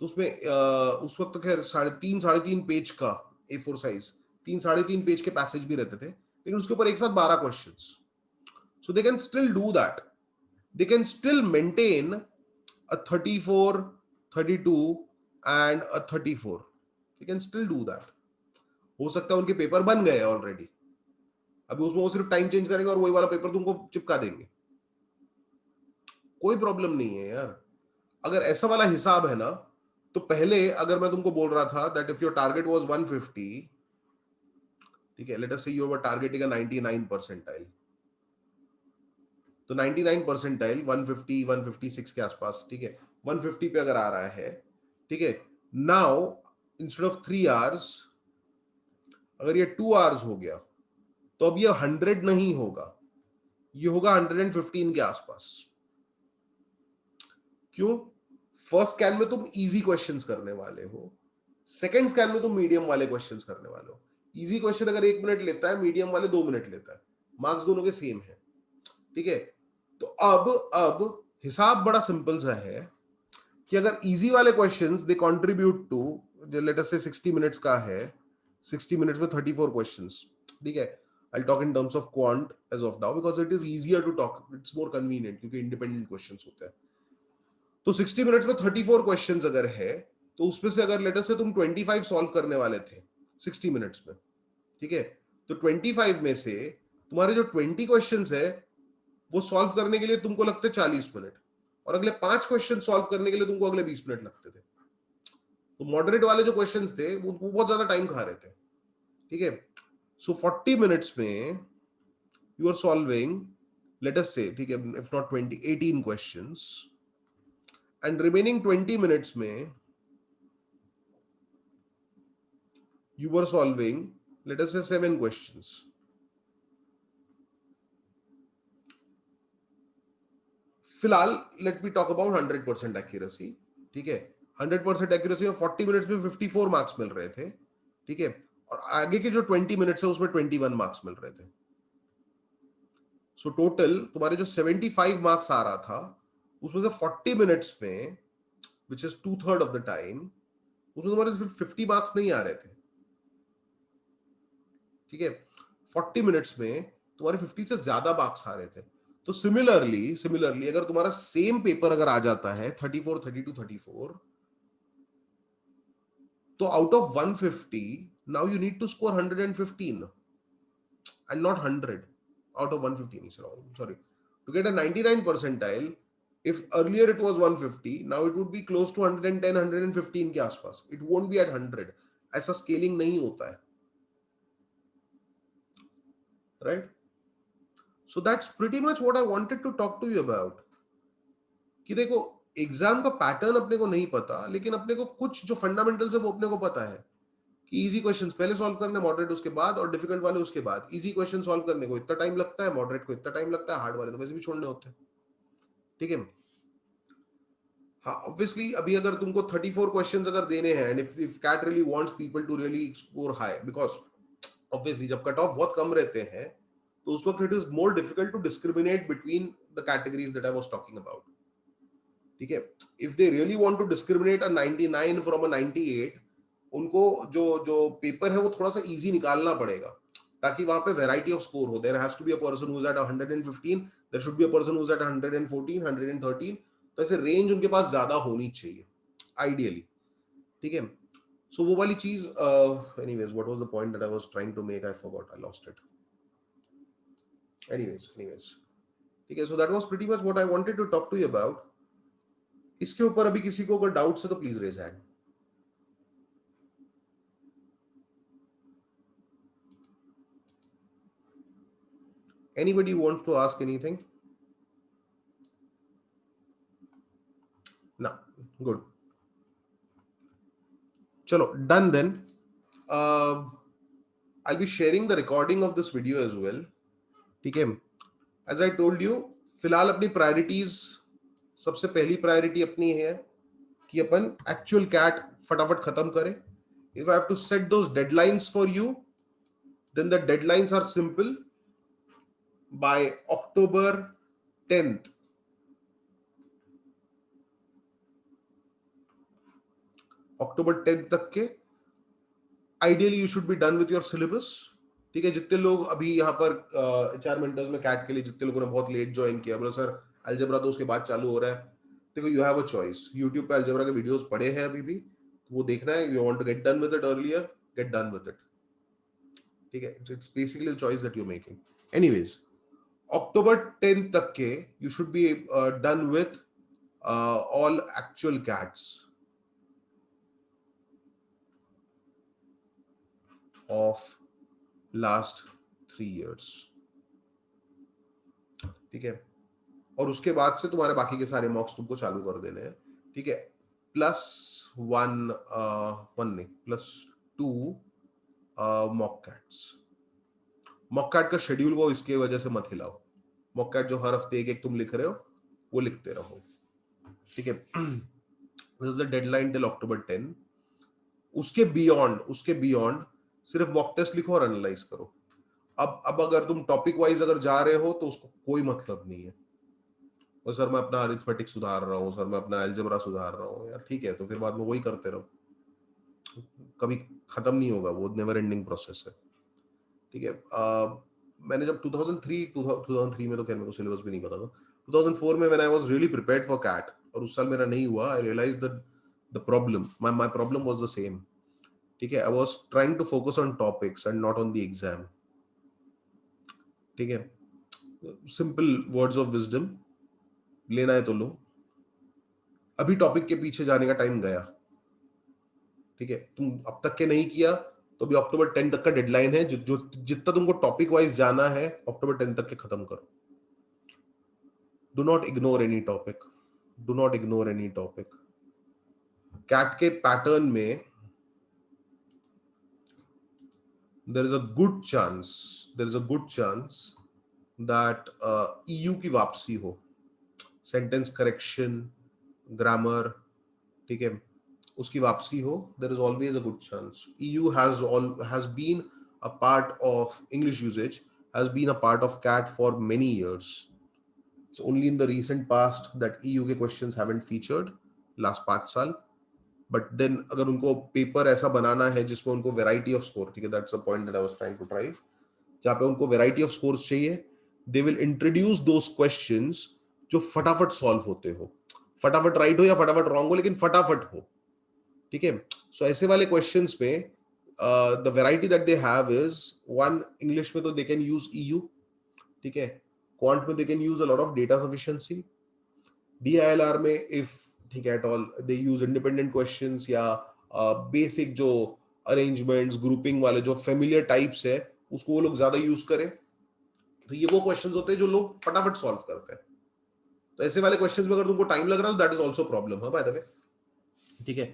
तो उसमें उस वक्त तो खैर 3.5 पेज का A4 साइज, 3.5 पेज के पैसेज भी रहते थे, लेकिन उसके ऊपर एक साथ 12 questions. So they can still do that. They can still maintain a 34, 32 and a 34. They can still do that. हो सकता है उनके पेपर बन गए ऑलरेडी, अभी उसमें वो सिर्फ टाइम चेंज करेंगे और वही वाला पेपर तुमको चिपका देंगे. कोई प्रॉब्लम नहीं है यार. अगर ऐसा वाला हिसाब है ना, तो पहले अगर मैं तुमको बोल रहा था that if your target was 150, ठीक है, लेट अस से you were targeting a 99 percentile, तो 99 परसेंटाइल 150 156 के आसपास, ठीक है, 150 पे अगर आ रहा है, ठीक है, नाउ इंस्टेड ऑफ 3 आवर्स अगर ये 2 आवर्स हो गया तो अब ये 100 नहीं होगा, ये होगा 115 के आसपास. क्यों? फर्स्ट स्कैन में तुम इजी क्वेश्चंस करने वाले हो, सेकंड स्कैन में तुम मीडियम वाले क्वेश्चंस करने वाले हो. इजी क्वेश्चन अगर 1 मिनट लेता है, मीडियम वाले 2 मिनट लेता है, मार्क्स दोनों के सेम है. ठीक है, तो अब हिसाब बड़ा सिंपल सा है कि अगर इजी वाले questions they contribute to, let us say 60 minutes का है, 60 मिनट्स में 34 क्वेश्चंस, ठीक है. I'll talk in terms of quant as of now because it is easier to talk, it's more convenient क्योंकि independent questions होते हैं. तो 60 मिनट्स में 34 क्वेश्चंस अगर है तो उसमें से अगर लेट अस से तुम 25 सॉल्व करने वाले थे 60 मिनट्स में, ठीक है, तो 25 में से तुम्हारे जो 20 क्वेश्चंस है वो सॉल्व करने के लिए तुमको लगते 40 मिनट, और अगले 5 क्वेश्चन सॉल्व करने के लिए तुमको अगले 20 मिनट लगते थे. तो मॉडरेट वाले जो क्वेश्चंस थे वो बहुत ज्यादा टाइम खा रहे थे. ठीक है, सो 40 मिनट्स में you are solving let us say, ठीक है, if not 20, 18 questions, and remaining 20 minutes में you were solving let us say 7 questions. फिलहाल let me talk about 100% accuracy. ठीक है, 100% accuracy में 40 मिनट्स में 54 मार्क्स मिल रहे थे. ठीक है, और आगे के जो 20 मिनट्स है उसमें 21 मार्क्स मिल रहे थे. सो टोटल तुम्हारे जो 75 मार्क्स आ रहा था उसमें से 40 मिनट्स में which is 2/3 of the time, उसमें तुम्हारे सिर्फ 50 मार्क्स नहीं आ रहे थे. ठीक है, 40 मिनट्स में तुम्हारे 50 से ज्यादा मार्क्स आ रहे थे. तो सिमिलरली अगर तुम्हारा सेम पेपर अगर आ जाता है 34, 32, 34, तो out of 150 Now you need to score 115 and not 100 out of 115. Sorry. To get a 99 percentile, if earlier it was 150, now it would be close to 110, 115 के आसपास. It won't be at 100. ऐसा scaling नहीं होता है. Right? So that's pretty much what I wanted to talk to you about. कि देखो एग्जाम का पैटर्न अपने को नहीं पता, लेकिन अपने को कुछ जो फंडामेंटल्स है वो अपने को पता है कि इजी क्वेश्चंस पहले सॉल्व करने, मॉडरेट उसके बाद, और डिफिकल्ट वाले उसके बाद. इजी क्वेश्चन सॉल्व करने को इतना टाइम लगता है, मॉडरेट को इतना टाइम लगता है, हार्ड वाले तो वैसे भी छोड़ने होते हैं. ठीक है. हाँ, ऑब्वियसली अभी अगर तुमको 34 क्वेश्चंस अगर देने हैं, and if CAT really wants people to really score high, because obviously जब कट ऑफ बहुत कम रहते हैं तो उस वक्त it is more difficult to discriminate between the categories that I was talking about. ठीक है. If they really want to discriminate a 99 from a 98, उनको जो जो पेपर है वो थोड़ा सा इजी निकालना पड़ेगा ताकि वहां पे वैरायटी ऑफ स्कोर हो. There has to be a person who is at 115, there should be a person who is at 114, 113. तो ऐसे रेंज उनके पास ज्यादा होनी चाहिए आइडियली. ठीक है. सो वो वाली चीज, anyways what was the point that I was trying to make, I forgot, I lost it. Anyways ठीक है. So that was pretty much what I wanted to talk to you about. इसके ऊपर अभी किसी को अगर डाउट्स है तो please raise hand. Anybody wants to ask anything? No. Good. Chalo, done then. I'll be sharing the recording of this video as well. ठीक है. As I told you, फिलहाल अपनी प्रायोरिटीज, सबसे पहली प्रायोरिटी अपनी है कि अपन एक्चुअल कैट फटाफट खत्म करें. If I have to set those deadlines for you, then the deadlines are simple. By October 10th, October 10th तक के ideally you should be done with your syllabus. ठीक है. जितने लोग अभी यहाँ पर एचआर मेंटर्स में कैट के लिए जितने लोगों ने बहुत लेट ज्वाइन किया, बोला सर अलजेब्रा तो उसके बाद चालू हो रहा है. देखो, you have a choice. YouTube पे अलजेब्रा के वीडियोस पड़े हैं अभी भी, वो देखना है. You want to get done with it earlier, get done with it. ठीक है. It's basically the choice that you are making. Anyways, October 10 तक के you should be done with all actual CATs of last 3 years. ठीक है. और उसके बाद से तुम्हारे बाकी के सारे मॉक्स तुमको चालू कर देने हैं. ठीक है. +1 नहीं, +2 मॉक कैट्स. मॉक कैट का शेड्यूल को इसके वजह से मत हिलाओ. मॉक कैट जो हर हफ्ते एक एक तुम लिख रहे हो वो लिखते रहो. ठीक है. This is the deadline till October 10. उसके बियॉन्ड सिर्फ मॉक टेस्ट लिखो और एनालाइज करो. अब अगर तुम टॉपिक वाइज अगर जा रहे हो तो उसको कोई मतलब नहीं है. और सर मैं अपना अरिथमेटिक सुधार रहा हूँ, सर मैं अपना अलजेब्रा सुधार रहा हूँ. यार ठीक है, तो फिर बाद में वही करते रहो, कभी खत्म नहीं होगा. वो नेवर एंडिंग प्रोसेस है. ठीक है. मैंने जब 2003 में, तो खैर मेरे को सिलेबस भी नहीं पता था. 2004 में when I was really prepared for CAT, और उस साल मेरा नहीं हुआ, I realized the problem, my problem was the same. ठीक है. I was trying to focus on topics and not on the exam. ठीक है. सिंपल वर्ड्स ऑफ विजडम, लेना है तो लो. अभी टॉपिक के पीछे जाने का टाइम गया. ठीक है. तुम अब तक के नहीं किया तो अभी October 10 तक का डेडलाइन है. जो जितना तुमको टॉपिक वाइज जाना है October 10 तक के खत्म करो. Do not ignore any topic. Do not ignore any topic. CAT के पैटर्न में there is a good chance that EU की वापसी हो. सेंटेंस करेक्शन, ग्रामर, ठीक है, उसकी वापसी हो. there is always a good chance. EU has been a part of English usage, has been a part of CAT for many years. It's only in the recent past that EU के questions haven't featured, last 5 साल. बट देन अगर उनको पेपर ऐसा बनाना है जिसमें उनको वैरायटी ऑफ स्कोर, ठीक है, that's a point that I was trying to drive, जहां पे उनको वैरायटी ऑफ स्कोर्स चाहिए, they will introduce those questions जो फटाफट सॉल्व होते हो. फटाफट राइट हो या फटाफट रॉन्ग हो, लेकिन फटाफट हो. ठीक है. सो ऐसे वाले क्वेश्चंस में the variety that they have is one, English में तो they can use EU, ठीक है. Quant में they can use a lot of data sufficiency. DILR में if ठीक है at all they use independent questions या basic जो arrangements grouping वाले जो familiar types है उसको वो लोग ज्यादा यूज करें. तो ये वो क्वेश्चंस होते हैं जो लोग फटाफट सॉल्व करते हैं. तो ऐसे वाले क्वेश्चंस में अगर तुमको टाइम लग रहा है तो दैट इज आल्सो प्रॉब्लम है बाय द वे. ठीक है.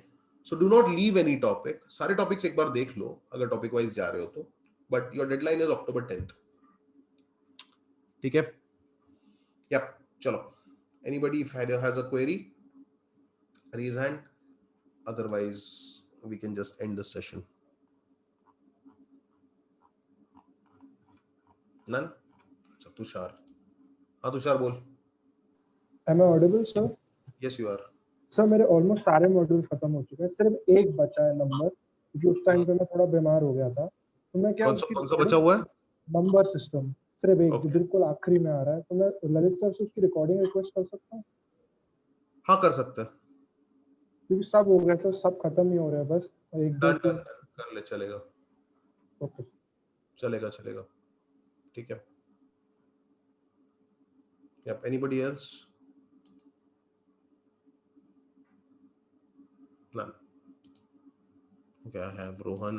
So do not leave any topic. सारे टॉपिक्स एक बार देख लो अगर टॉपिक वाइज जा रहे हो तो. But your deadline is October 10th. ठीक है. यप. चलो. Anybody if has a query raise hand, otherwise we can just end this session. None. अच्छा तुषार. हाँ तुषार बोल. Am I audible, sir? Yes you are. Sir मेरे ऑलमोस्ट सारे मॉड्यूल खत्म हो चुके हैं, सिर्फ एक बचा है नंबर, क्योंकि उस टाइम पे मैं थोड़ा बीमार हो गया था. तो मैं क्या कौन सा बचा हुआ है? नंबर सिस्टम सिर्फ एक Okay. जो बिल्कुल आखिरी में आ रहा है. तो मैं ललित सर से उसकी रिकॉर्डिंग रिक्वेस्ट कर सकता हूँ? हाँ कर सकते हैं. क्योंकि सब हो गया तो सब खत्म ही हो रहा है, बस एक दो तीन. कर ले. चलेगा. ओके. चलेगा. ठीक है. Yep. Anybody else? None. Okay, I have Rohan